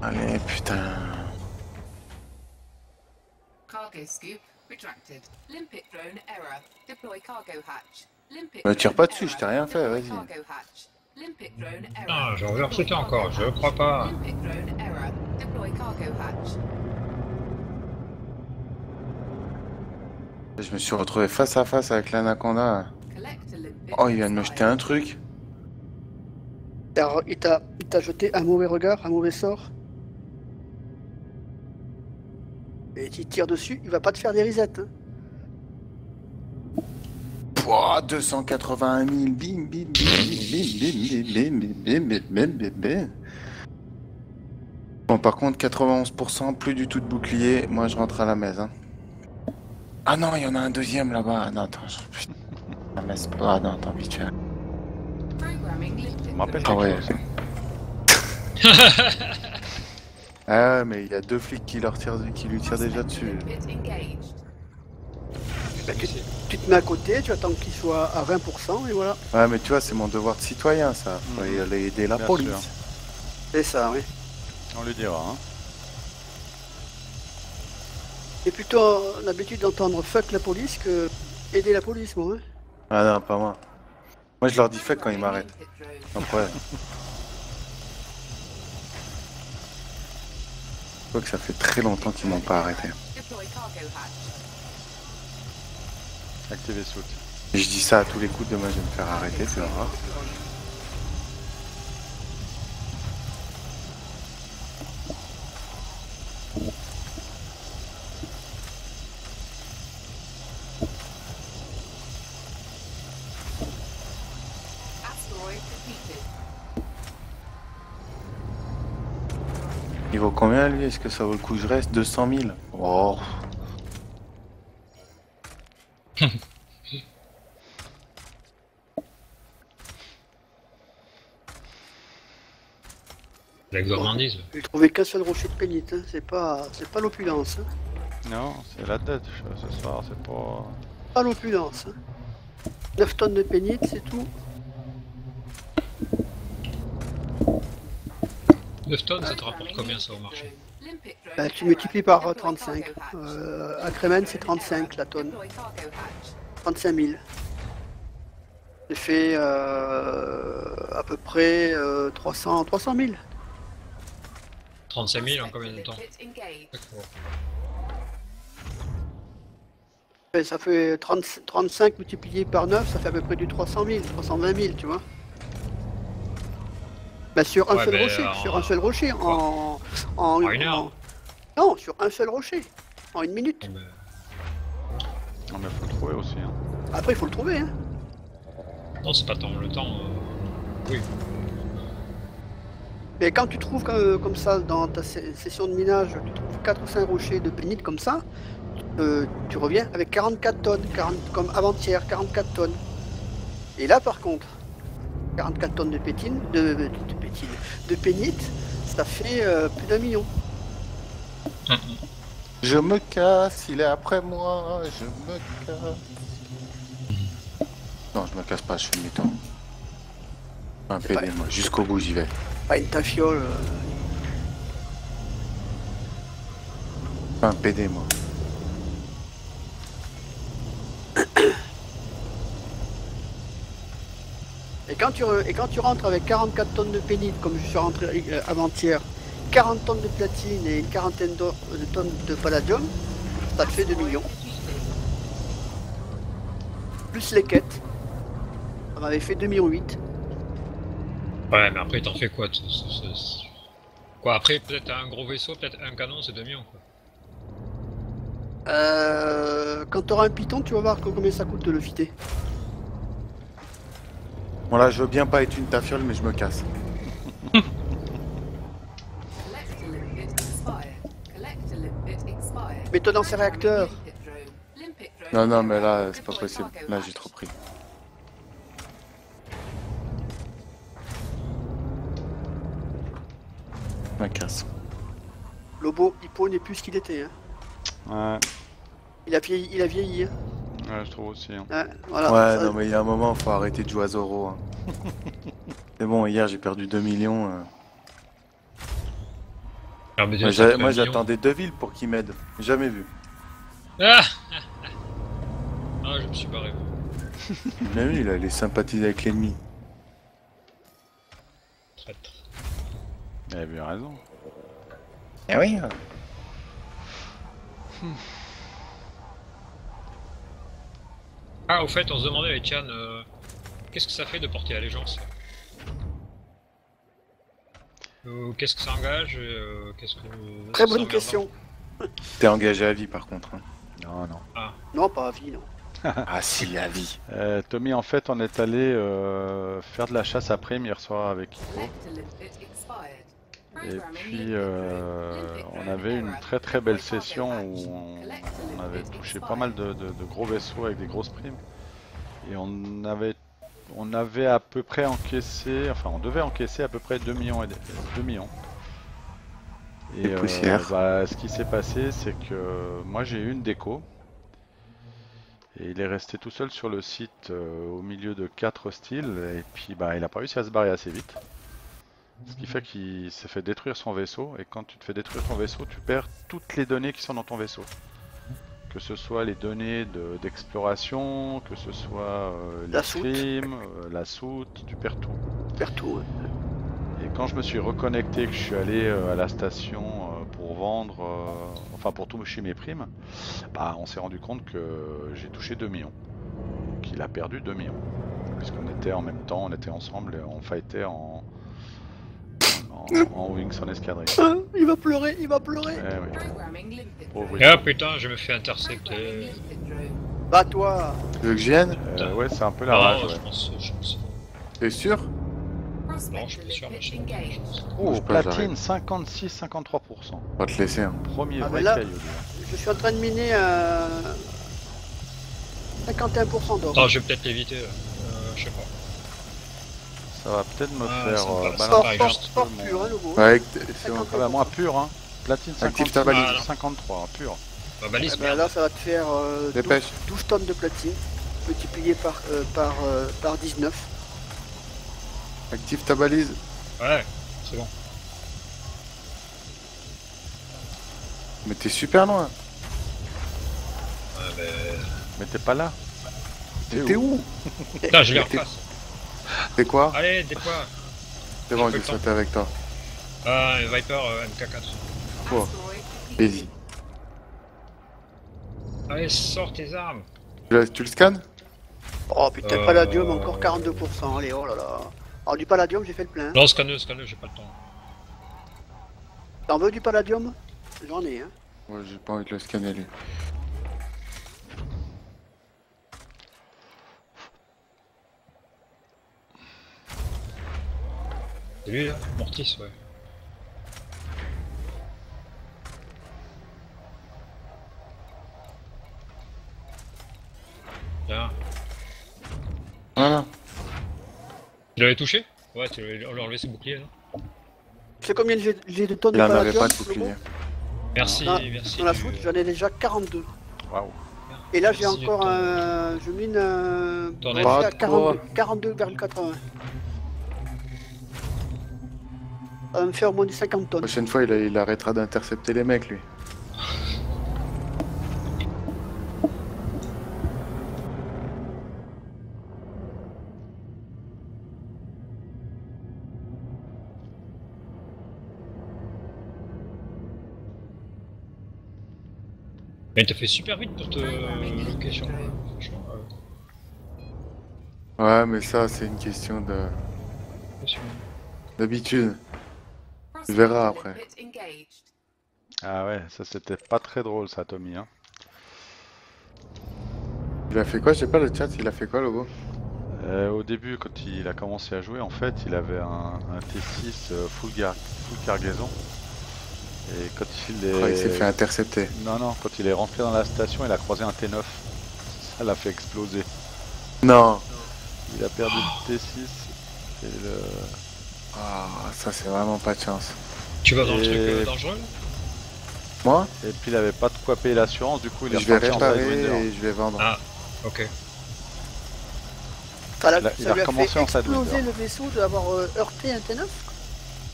Allez putain. Cargo scoop retracted. Limpet drone error. Deploy cargo hatch. Limpet Me tire drone pas dessus, je error. t'ai rien fait, Deploy vas-y. cargo hatch. Limpet drone error. Ah, j'en vais recruter Deploy encore, cargo je hatch. crois pas. Limpet drone error. Deploy cargo hatch. Je me suis retrouvé face à face avec l'anaconda. Collect a limpet. Oh, il vient de me jeter un truc. Il t'a jeté un mauvais regard, un mauvais sort. Et tu tires dessus, il va pas te faire des risettes. Hein. Pouah, 281 000. Bim, bim, bim, bim, bim, bim, bim, bim, bim, bim, bim. Bon, par contre, 91%, plus du tout de bouclier. Moi, je rentre à la messe. Hein. Ah non, il y en a un deuxième là-bas. Ah non, attends. Putain. La messe. Ah non, attends, vite fait. Programming limpet Je me rappelle Ah quelque ouais. chose. Ah, mais il y a 2 flics qui lui tirent déjà dessus. Limpet engaged. Ben, tu te mets à côté, tu attends qu'il soit à 20% et voilà. Ouais, mais tu vois, c'est mon devoir de citoyen, ça. Faut y aller aider la Bien police. sûr. C'est ça, oui. On lui dira. Hein. J'ai plutôt l'habitude d'entendre fuck la police que aider la police, moi. Hein. Ah non, pas moi. Moi, je leur dis fuck quand ils m'arrêtent. Après. Je vois que ça fait très longtemps qu'ils m'ont pas arrêté. Deploy cargo hatch. Activer soute. Et je dis ça à tous les coups, demain je vais me faire arrêter, c'est rare. Asteroid defeated. Il vaut combien lui? Est-ce que ça vaut le coup que je reste? 200 000. Oh. La gourmandise. J'ai trouvé qu'un seul rocher de pénite, hein. C'est pas l'opulence. Hein. Non, c'est la dette ce soir, c'est pas... Pas l'opulence. Hein. 9 tonnes de pénite, c'est tout. 9 tonnes, ça te rapporte combien ça au marché? Ben, tu multiplies par 35. À Crémen, c'est 35 la tonne. 35 000. Ça fait à peu près 300 000. 35 000 en combien de temps? D'accord. Et ça fait 35 multiplié par 9, ça fait à peu près du 300 000, 320 000, tu vois. Bah sur un Ouais, seul mais rocher, sur un seul rocher, en une heure. Non, sur un seul rocher, en 1 minute. Mais- Non mais faut le trouver aussi. Hein. Après, il faut le trouver, hein. Non, c'est pas tant le temps. Oui. Mais quand tu trouves comme ça dans ta session de minage, tu trouves 4 ou 5 rochers de pénite comme ça, tu reviens avec 44 tonnes, comme avant-hier, 44 tonnes. Et là par contre, 44 tonnes de pénite, ça fait plus d'1 million. Je me casse, il est après moi, je me casse. Non, je me casse pas, je fais demi-tour. Un C'est pas- PD, moi, jusqu'au bout, j'y vais. Pas une tafiole. Pas un PD, moi. Et quand tu rentres avec 44 tonnes de pénite, comme je suis rentré avant-hier, 40 tonnes de platine et une quarantaine de tonnes de palladium, ça te fait 2 millions. Plus les quêtes. Ça m'avait fait 2,8 millions. Ouais, mais après, t'en fais quoi Quoi, après, peut-être un gros vaisseau, peut-être un canon, c'est 2 millions, quoi. Quand tu auras un python, tu vas voir combien ça coûte de le fitter. Bon, là, je veux bien pas être une tafiole, mais je me casse. Collect a limpet expired. Collect a limpet expired. Mets-toi dans ces réacteurs. Limpet drone. Limpet drone Non, non, mais error. là, c'est pas Deploy possible. cargo Là, hatch. j'ai trop pris. Je me casse. Lobo, Hippo n'est plus ce qu'il était. Hein. Ouais, Il a vieilli. Hein. ouais, je trouve aussi. Hein. Ouais, voilà, Ouais, ça- non, mais il y a un moment, faut arrêter de jouer à Zoro. Hein. C'est bon, hier, j'ai perdu 2 millions. Alors, mais Moi, déjà, ça fait 1 moi, million. j'attendais Deville pour qu'il m'aide. Jamais vu. Ah Ah, je me suis barré. Mais oui, il allait sympathiser avec l'ennemi. Traître. Il a bien raison. Eh oui. Ah, au fait, on se demandait avec Yann, qu'est-ce que ça fait de porter allégeance Qu'est-ce que ça engage qu'est-ce que... Très ça bonne emmerde question. T'es engagé à vie, par contre. Hein. Non, non. Non, pas à vie, non. Ah si, à vie. Tommy, en fait, on est allé faire de la chasse à prime hier soir avec Hippo. Collect a limpet expired. Et Programming puis, limpet drone. on avait une très belle session où on avait touché pas mal de gros vaisseaux avec des grosses primes. Et on avait à peu près encaissé, enfin on devait encaisser à peu près 2 millions. 2 millions. Et Des poussières. bah, ce qui s'est passé, c'est que moi j'ai eu une déco. Et il est resté tout seul sur le site au milieu de 4 hostiles. Et puis bah, il a pas réussi à se barrer assez vite. Ce qui fait qu'il s'est fait détruire son vaisseau. Et quand tu te fais détruire ton vaisseau, tu perds toutes les données qui sont dans ton vaisseau. Que ce soit les données d'exploration, que ce soit les La soute. primes, la soute, tu perds tout. Pertout. Hein. Et quand je me suis reconnecté, que je suis allé à la station pour vendre, enfin pour toucher mes primes, bah on s'est rendu compte que j'ai touché 2 millions. Qu'il a perdu 2 millions. Puisqu'on était en même temps, on était ensemble, et on fightait en Wings en escadrille. Ah, il va pleurer, il va pleurer. Eh oui. Programming limpet Pauvre drone. Ah putain, je me fais intercepter. Programming limpet drone. Bah toi. Tu veux que je vienne? Ouais, c'est un peu la Non, rage. je Ouais. pense. T'es sûr? Prospect Non, je suis pas sûr, mais limpet je engaged. Oh, Bouge pas, platine j'arrive. 56-53%. On va te laisser. Hein. Premier Ah, vrai mais là- caillou. Je suis en train de miner 51% d'or. Attends, je vais peut-être l'éviter. Je sais pas. Ça va peut-être me Ah, faire ça me paraît- balancer Sport, pareil, sport, juste sport mon- pur, hein, Lobo. Ouais, c'est bon. 50. Ah bah moi pur hein. Platine Active ta balise. 53 pur. Bah, balise, Eh ben merde. là, ça va te faire Dépêche. 12 tonnes de platine, multiplié par 19. Active ta balise. Ouais, c'est bon. Mais t'es super loin. Ouais, Mais t'es pas là. T'es où? Putain, je l'ai en T'es- face. T'es quoi? Allez, déploie. C'est bon, j'ai j'ai pas le sauté avec toi. Ah, Viper MK4. Quoi? Asteroid Vas-y. Allez, sors tes armes. Tu le scannes? Oh putain, palladium, encore 42%. Allez, oh là là. Alors du palladium, j'ai fait le plein. Non, scanner, j'ai pas le temps. T'en veux du palladium? J'en ai, hein. Ouais, j'ai pas envie de le scanner lui. C'est lui là? Mortis, ouais. Bien. Voilà. Tu l'avais touché? Ouais, on lui a enlevé ses boucliers, non? Tu sais combien j'ai de tonnes Il de en avait palladium? pas de bouclier. Merci, Ah, merci. Dans la soute, j'en ai déjà 42. Waouh. Et là, j'ai Merci encore de ton- un... Je mine un... Ton Ouais, aide. à Pas trop. 42,80. Ça va me faire au moins du 50 La tonnes. prochaine fois, il arrêtera d'intercepter les mecs lui. Mais t'as fait super vite pour te location. Franchement, Ouais, mais ça, c'est une question impressionnant. d'habitude. Prospect verras après. limpet engaged. Ah ouais, ça c'était pas très drôle ça, Tommy. Hein. Il a fait quoi? J'ai pas le chat, il a fait quoi, Logo? Au début, quand il a commencé à jouer, en fait, il avait un T6 full cargaison. Et quand il est... Oh, il s'est fait intercepter. Non, quand il est rentré dans la station, il a croisé un T9. Ça l'a fait exploser. Non. Il a perdu le T6 et le... Ah, ça, c'est vraiment pas de chance. Tu vas dans le Et- truc dangereux? Moi, Et puis il avait pas de quoi payer l'assurance, du coup il est je vais reparti en réparer Sidewinder. et je vais vendre. Ah, ok. Ça, il ça a lui a recommencé fait en Sidewinder. exploser le vaisseau d'avoir heurté un T9.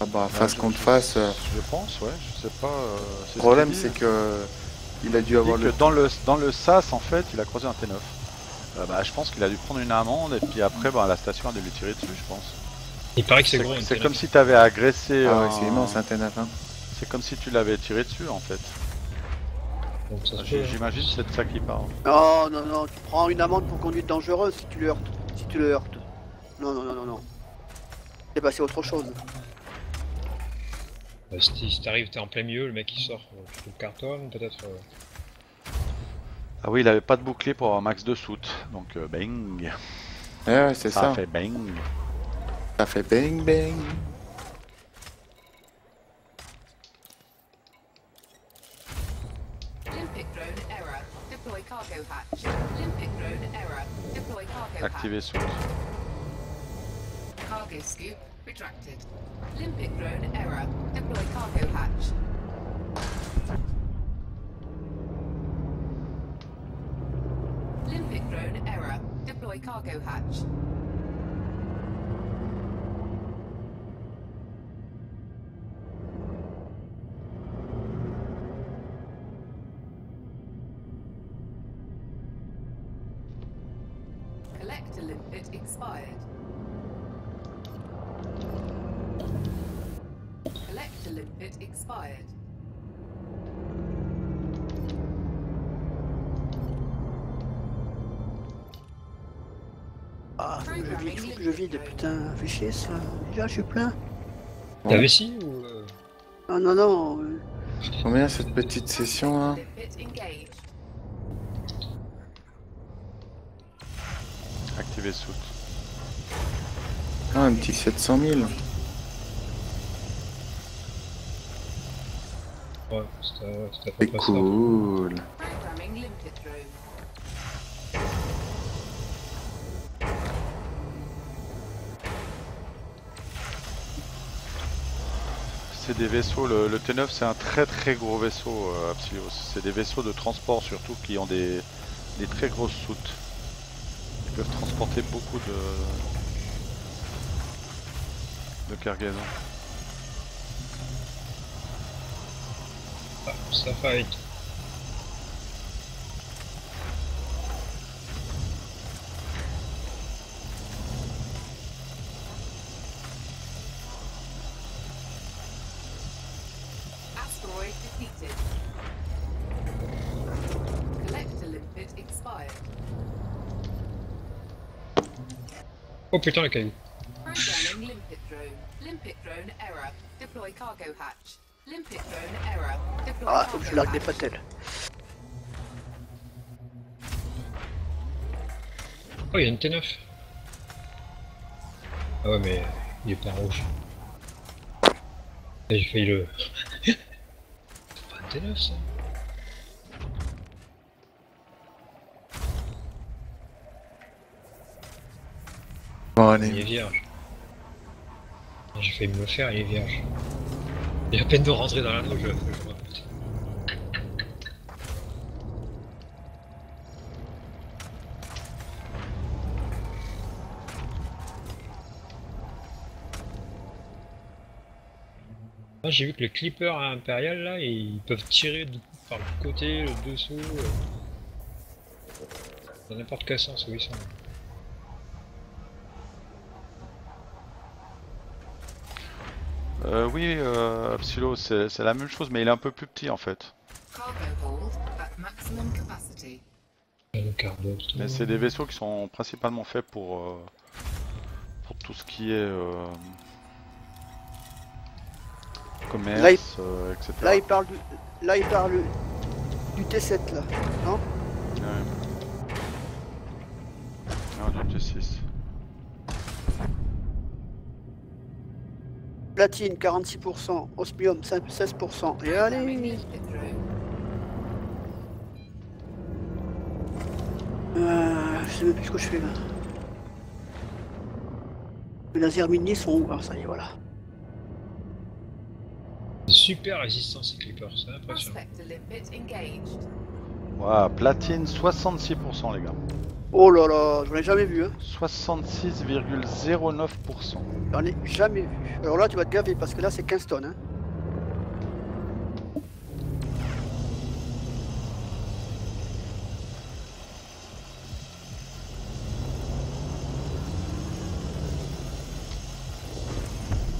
Ah bah, face contre face. Je pense, ouais, je sais pas. Le problème, ce c'est qu'il dit. que il a dû Il avoir dit le. que dans le SAS, en fait, il a croisé un T9. Bah, je pense qu'il a dû prendre une amende et puis après, bah, la station a dû lui tirer dessus, je pense. Il paraît que c'est gros. C'est une comme TNF. si tu avais agressé. Ah ouais, c'est immense un T9. Hein. C'est comme si tu l'avais tiré dessus, en fait. Donc ça se peut, hein. J'imagine que c'est de ça qu'il parle. Oh non, non, tu prends une amende pour conduite dangereuse si tu le heurtes. Si tu le heurtes. Non. C'est passé autre chose. Si t'arrives, t'es en plein milieu, le mec il sort, tu te le cartonnes, peut-être. Ah oui, il avait pas de bouclier pour avoir max de soute. Donc, bang. Ouais, c'est Ça ça. a fait bang. Ça fait bang bang. Limpet drone error. Deploy cargo hatch. Limpet drone error. Deploy cargo hatch. Activer soute. Cargo scoop retracted. Limpet drone error. Deploy cargo hatch. Limpet drone error. Deploy cargo hatch. Collector limpet expired. Collector limpet expired. Ah, faut que je vide, putain, fais chier ça. Déjà, je suis plein. La vessie ou. Ah non. Combien cette petite session là? Limpet engaged. Activer soute. Ah, un petit 700 000. Ouais, c'était à peu C'est près ça. cool. Programming limpet drone. C'est des vaisseaux, le T9 c'est un très gros vaisseau, Apsilios. C'est des vaisseaux de transport surtout qui ont des très grosses soutes. Ils peuvent transporter beaucoup de cargaison. Ah, ça fight. Asteroid defeated. Collector limpet expired. Oh putain, le caillou. Programming Limpet drone error. Deploy cargo hatch. Limpet drone error. Deploy Ah, faut que je cargo largue des hatch. patelles. Oh, il y a une T9. Ah ouais, mais il est pas rouge. Et j'ai failli le. C'est pas un T9 ça. Bon, Il est allez. vierge. J'ai failli me le faire, il est vierge. Il y a à peine de rentrer dans l'intro, je me raconte. Ah, j'ai vu que les clippers impérial là, ils peuvent tirer par le côté, le dessous, dans n'importe quel sens où ils sont. Oui, Psylo, c'est la même chose, mais il est un peu plus petit en fait. Cargo hold at maximum capacity. Le carbo, tout. Mais c'est des vaisseaux qui sont principalement faits pour tout ce qui est commerce, etc. Là, il parle là, il parle du T7 là, non? Ouais. Non, du T6. Platine 46%, osmium 16%. Et Programming allez, limpet drone. je sais même plus ce que je fais là. Les lasers mini sont où? Ah, ça y est, voilà. Super résistant ces clippers, c'est impressionnant. Prospector limpet engaged. Voilà, platine 66% les gars. Oh là là, j'en ai jamais vu, hein. 66,09%. J'en ai jamais vu. Alors là, tu vas te gaver parce que là, c'est 15 tonnes, hein.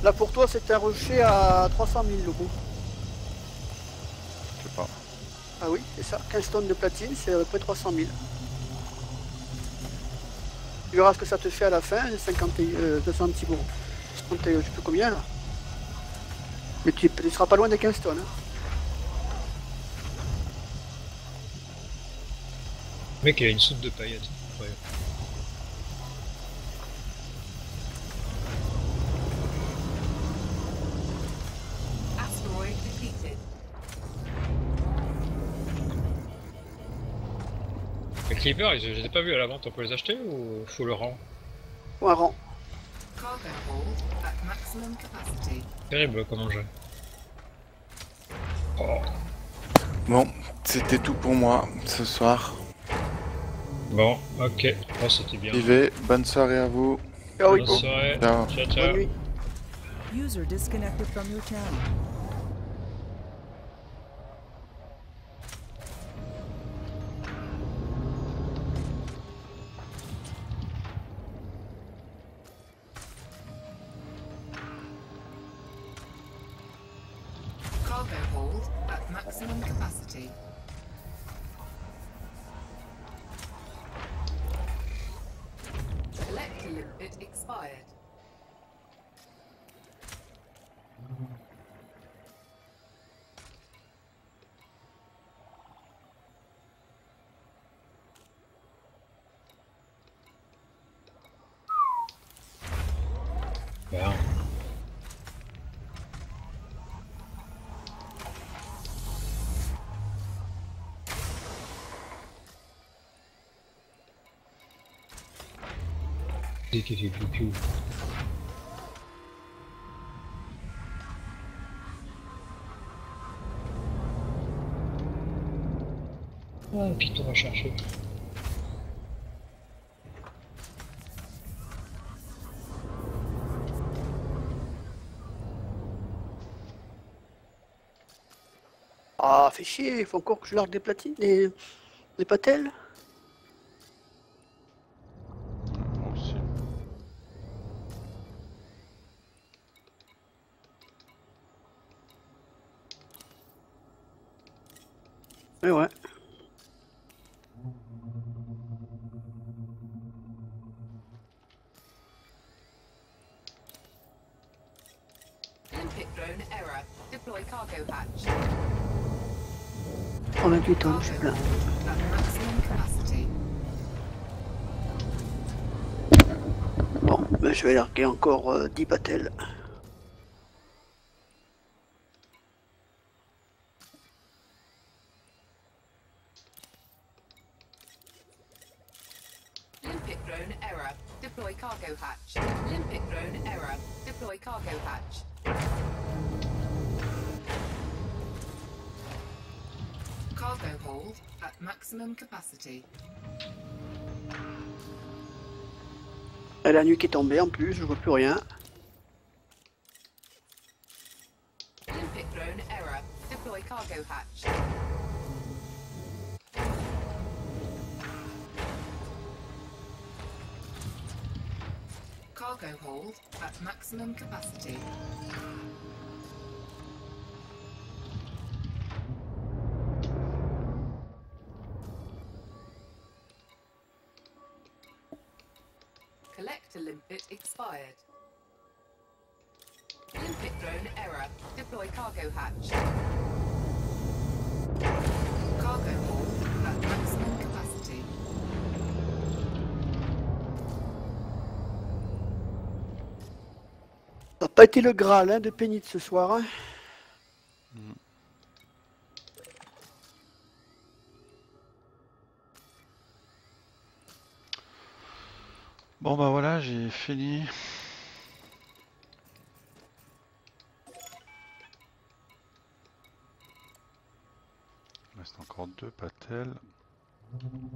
Là, pour toi, c'est un rocher à 300 000 le coup. Je sais pas. Ah oui, c'est ça. 15 tonnes de platine, c'est à peu près 300 000. Tu verras ce que ça te fait à la fin, 206 bon. 50, je sais plus combien là. Mais tu seras pas loin des 15 tonnes. Hein. Le mec, il a une soupe de paillettes. Incroyable. Asteroid defeated. Les clippers, je les ai pas vus à la vente, on peut les acheter ou faut le rang? Ou un rang. Cargo hold at maximum capacity. Terrible comme enjeu. Oh. Bon, c'était tout pour moi ce soir. Bon, ok. Oh, c'était bien. J'y vais. Bonne soirée à vous. Ah oui, Bonne soirée. Ciao. Ciao, bonne ciao. nuit. User disconnected from your channel. Cargo hold at maximum capacity. Select limpet expired. Bien. C'est qui fait piou-piou. Ah, un piton à chercher. Ah, fait chier, il faut encore que je largue des platines, des patelles. Moi aussi. Ouais, ouais. error. Deploy cargo hatch. 38 tonnes, je suis Cargo plein. hold at maximum capacity. Bon, ben, je vais larguer encore 10 battels. Limpet drone error. Deploy cargo hatch. Limpet drone error. Deploy cargo hatch. Cargo hold at maximum capacity. Et la nuit qui est tombée en plus, je vois plus rien. Limpet drone error. Deploy cargo hatch. Cargo hold at maximum capacity. Collector limpet expired. Limpet drone error. Deploy cargo hatch. Cargo hold at maximum capacity. Ça n'a pas été le Graal hein, de Pénit ce soir. Hein. Bon bah voilà, j'ai fini. Il reste encore 2 patelles.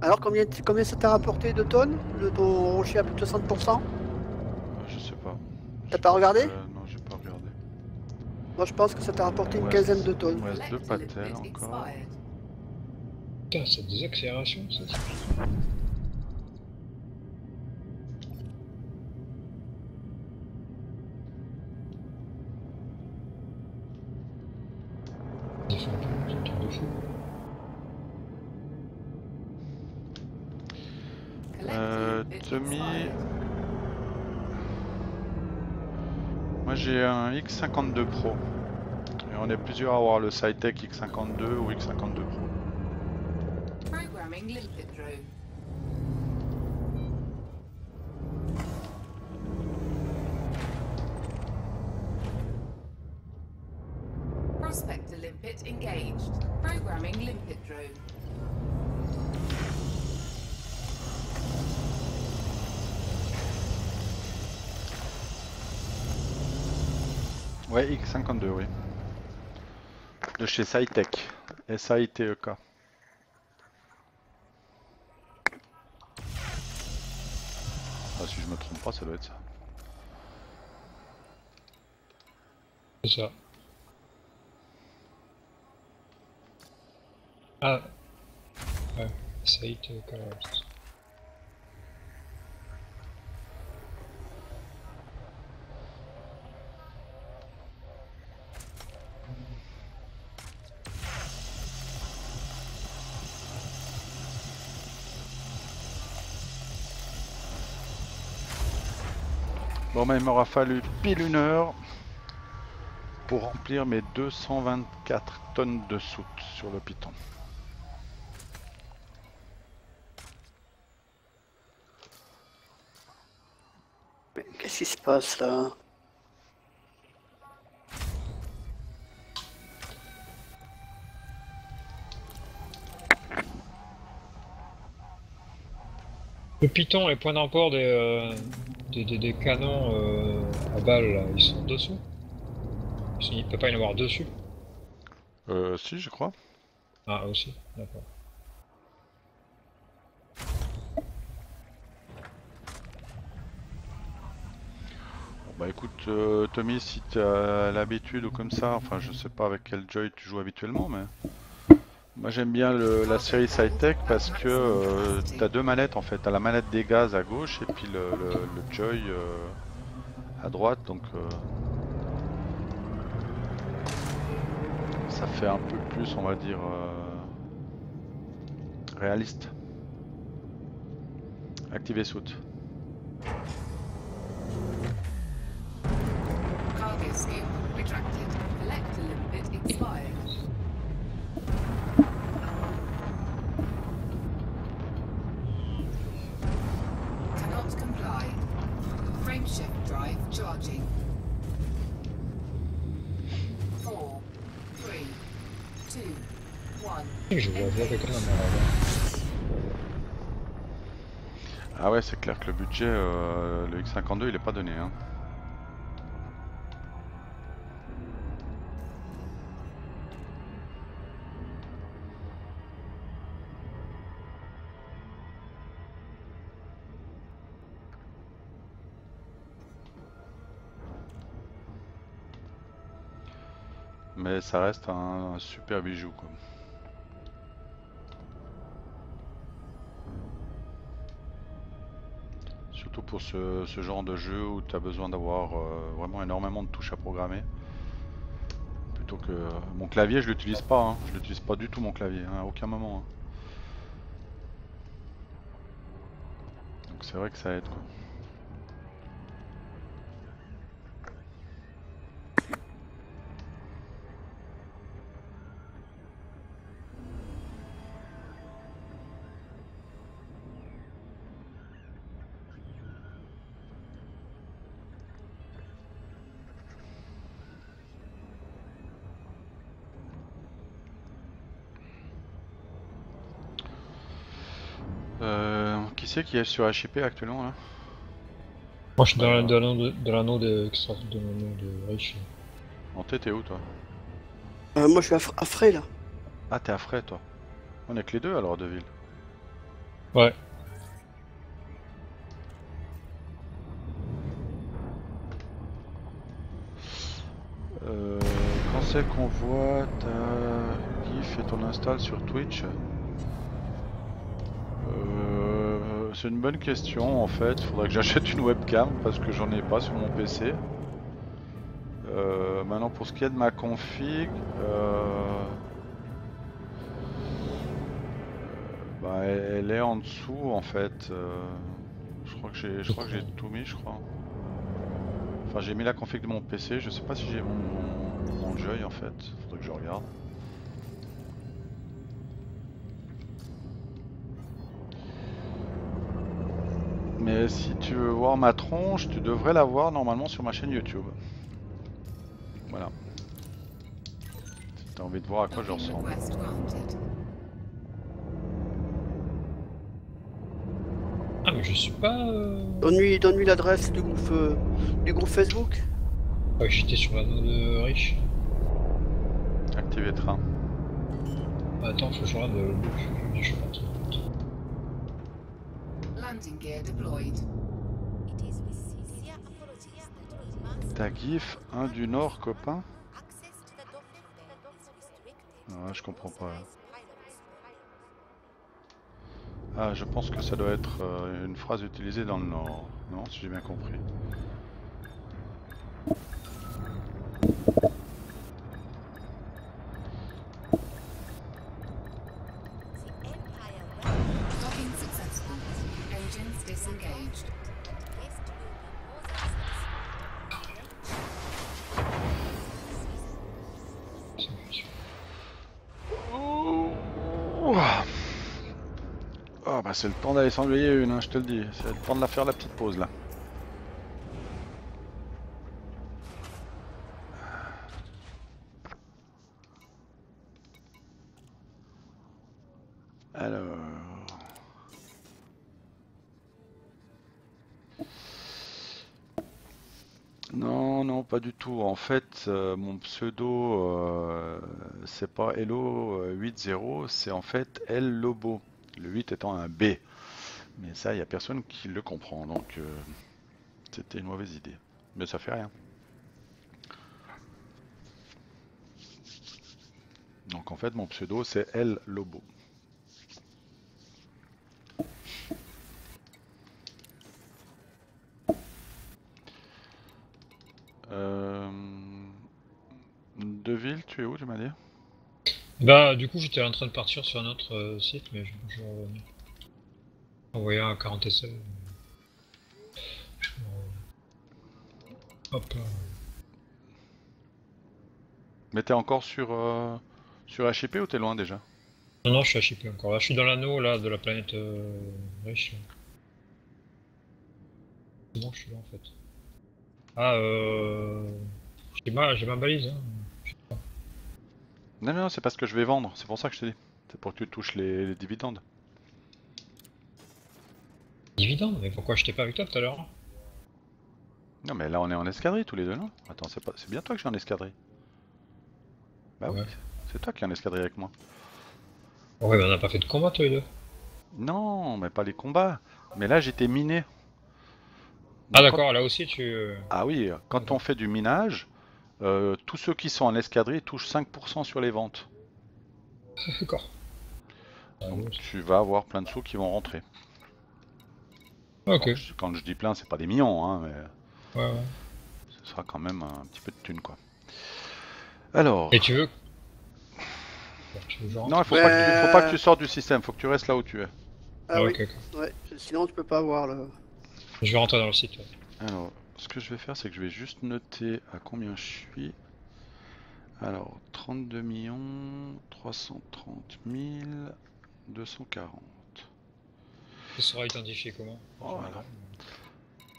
Alors combien ça t'a rapporté de tonnes de ton rocher à plus de 60%? Je sais pas. T'as pas regardé? Non, j'ai pas regardé. Moi je pense que ça t'a rapporté une Ouais, quinzaine de tonnes. Il me reste 2 Collector patelles limpet encore. expired. Putain, c'est des accélérations, ça. Ils font tout, c'est un truc de fou. Collector limpet Tommy, expired. moi j'ai un X52 Pro. Et on est plusieurs à avoir le Cytec X52 ou X52 Pro. Programming limpet drone. Prospector limpet engaged. Programming limpet drone. Ouais, X52, oui. De chez Cytec. S-A-I-T-E-K. Ah, si je me trompe pas, ça doit être ça. C'est ça. Ah. Ouais, ça a été quand même. Bon, bah, il m'aura fallu pile 1 heure pour remplir mes 224 tonnes de soute sur le Python. Mais qu'est-ce qui se passe là? Le Python, les points d'emport des canons à balles, là, ils sont dessous. Il peut pas y en avoir dessus. Si, je crois. Ah, aussi, d'accord. Bon, bah écoute, Tommy, si tu as l'habitude ou comme ça, enfin je sais pas avec quel joy tu joues habituellement, mais moi j'aime bien la série Cytec parce que t'as 2 manettes en fait, t'as la manette des gaz à gauche et puis le joy à droite, donc ça fait un peu plus, on va dire, réaliste. Activer soute. Cargo scoop retracted. Collector limpet expired. Cannot comply. Frameshift drive charging. 4, 3, 2, 1. Je vois bien quelqu'un dans ma radar. Ah ouais, c'est clair que le budget, le X52, il est pas donné. Hein. Mais ça reste un super bijou quoi. Surtout pour ce genre de jeu où tu as besoin d'avoir vraiment énormément de touches à programmer. Plutôt que... mon clavier je l'utilise pas, hein. Je l'utilise pas du tout mon clavier, hein, à aucun moment. Hein. Donc c'est vrai que ça aide quoi. Qui c'est qui est sur HIP actuellement là? Moi je suis dans l'anneau de Reich. En t'es où toi? Moi je suis à frais là. Ah t'es à frais toi. On est que les deux alors de ville. Ouais. Quand c'est qu'on voit ta GIF et ton install sur Twitch? C'est une bonne question en fait, faudrait que j'achète une webcam parce que j'en ai pas sur mon PC. Maintenant pour ce qui est de ma config, bah, elle est en dessous en fait. Je crois que j'ai tout mis je crois. Enfin j'ai mis la config de mon PC, je sais pas si j'ai mon Joy en fait, faudrait que je regarde. Mais si tu veux voir ma tronche, tu devrais la voir normalement sur ma chaîne YouTube. Voilà. Si t'as envie de voir à quoi je ressemble. Request granted. Ah mais je suis pas... Donne-lui l'adresse du groupe Facebook. Ouais, j'étais sur l'anneau de Reich. Activer train. Attends, faut que je regarde le book. Je pense. Landing gear deployed. Ta GIF, un du Nord, copain? Ah, je comprends pas. Ah, je pense que ça doit être une phrase utilisée dans le Nord. Non, si j'ai bien compris. Docking successful. Engines disengaged. Oh, bah c'est le temps d'aller s'ennuyer une, hein, je te le dis. C'est le temps de la faire la petite pause là. Alors... Non, non, pas du tout. En fait, mon pseudo, c'est pas Hello80, c'est en fait L Lobo. Le 8 étant un B. Mais ça, il n'y a personne qui le comprend, donc c'était une mauvaise idée. Mais ça fait rien. Donc en fait, mon pseudo, c'est L Lobo. Deville, tu es où, tu m'as dit? Bah du coup j'étais en train de partir sur un autre site mais je revenais. Envoyer un 40 SL. Hop là. Mais t'es encore sur HIP ou t'es loin déjà? Non, non, je suis à Chipé encore. Là, je suis dans l'anneau là de la planète riche. C'est bon, je suis là en fait. Ah, j'ai ma balise. Hein. Je sais pas. Non, non, c'est parce que je vais vendre, c'est pour ça que je te dis. C'est pour que tu touches les dividendes. Dividende, mais pourquoi je t'ai pas avec toi tout à l'heure? Non, mais là on est en escadrille tous les deux, non? Attends, c'est bien toi que je suis en escadrille. Bah oui, Ouais. c'est toi qui es en escadrille avec moi. Ouais, mais on n'a pas fait de combat tous les deux. Non, mais pas les combats. Mais là j'étais miné. Ah Donc, d'accord, là aussi tu... ah oui, quand on D'accord. fait du minage, tous ceux qui sont en escadrille touchent 5% sur les ventes. D'accord. Ah, Donc ouais. tu vas avoir plein de sous qui vont rentrer. Ok. Alors, quand je dis plein, c'est pas des millions, hein, mais Ouais, ouais. ce sera quand même un petit peu de thunes, quoi. Et Alors, tu veux... Bon, tu veux que je non, rentre? faut pas que tu sortes du système, faut que tu restes là où tu es. Ah Ah, oui, ok, ok. ouais. Sinon tu peux pas avoir le... Je vais rentrer dans le site. Ouais. Alors, ce que je vais faire, c'est que je vais juste noter à combien je suis. Alors, 32 330 240. Ça sera identifié comment? En Voilà.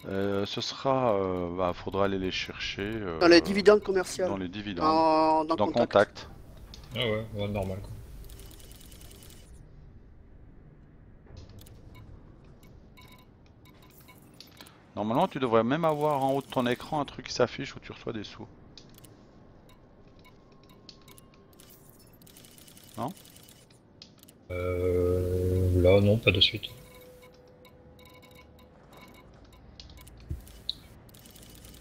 général. Ce sera, faudra aller les chercher Dans les dividendes commerciaux. dans les dividendes, Dans dans contact. contact. Ah ouais, ouais, normal quoi. Normalement, tu devrais même avoir en haut de ton écran un truc qui s'affiche où tu reçois des sous. Non? Là, non, pas de suite.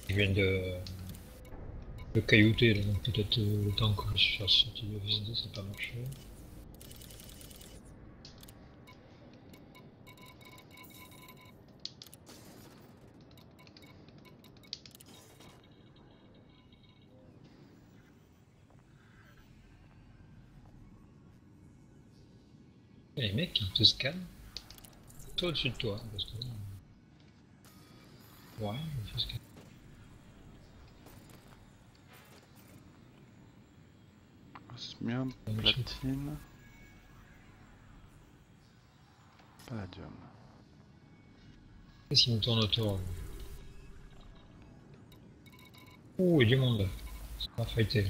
Je viens de caillouter, là, donc peut-être le temps que je suis sorti de VSD, ça n'a pas marché. Et les mecs, ils te scannent tout au-dessus de toi, parce que... Ouais, je me fais scanner. Osmium, platine, palladium. Qu'est-ce qu'il me tourne autour? Ouh, il y a du monde. Ça va fighter.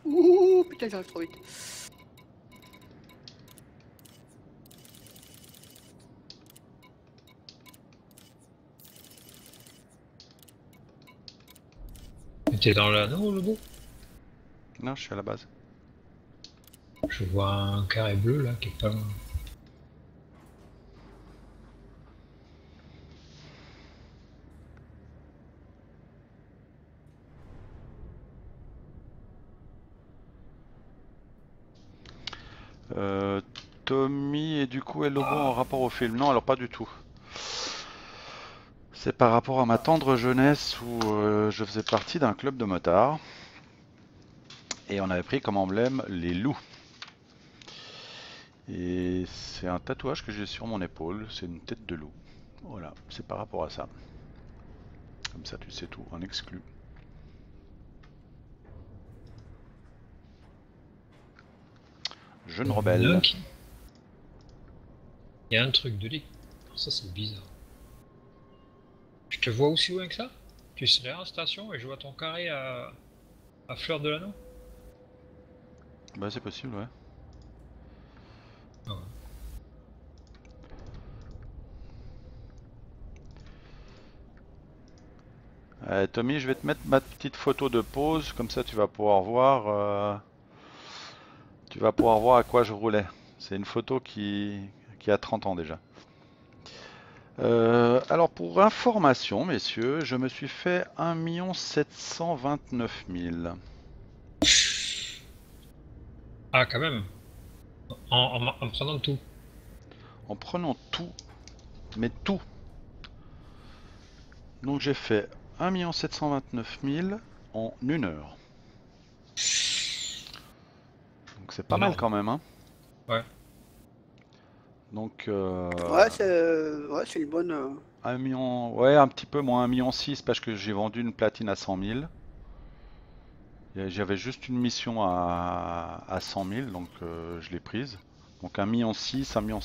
Ouh, putain, j'arrive trop vite. T'es dans l'anneau, le bout? Non, je suis à la base. Je vois un carré bleu là qui est pas loin. Tommy et du coup El Lobo en rapport au film. Non, alors pas du tout. C'est par rapport à ma tendre jeunesse où je faisais partie d'un club de motards. Et on avait pris comme emblème les loups. Et c'est un tatouage que j'ai sur mon épaule, c'est une tête de loup. Voilà, c'est par rapport à ça. Comme ça tu sais tout, en exclu. Jeune rebelle. Il y a un truc de lit. Ça c'est bizarre. Je te vois aussi loin que ça? Tu serais en station et je vois ton carré à fleur de l'anneau? Bah c'est possible, ouais. Ah ouais. Tommy, je vais te mettre ma petite photo de pause, comme ça tu vas pouvoir voir, à quoi je roulais. C'est une photo qui a 30 ans déjà. Alors pour information, messieurs, je me suis fait 1 729 000. Ah quand même. En prenant tout. En prenant tout, mais tout. Donc j'ai fait 1 729 000 en 1 heure. Donc c'est pas mal Énorme. quand même, hein. Ouais. Donc c'est une bonne. 1 million, ouais, un petit peu moins, 1,6 million parce que j'ai vendu une platine à 100 000. J'avais juste une mission à 100 000, donc je l'ai prise. Donc 1,6 million, 1,7 million.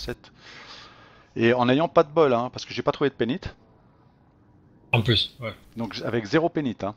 Et en n'ayant pas de bol, hein, parce que j'ai pas trouvé de pénite. En plus, ouais. Donc avec 0 pénite. Hein.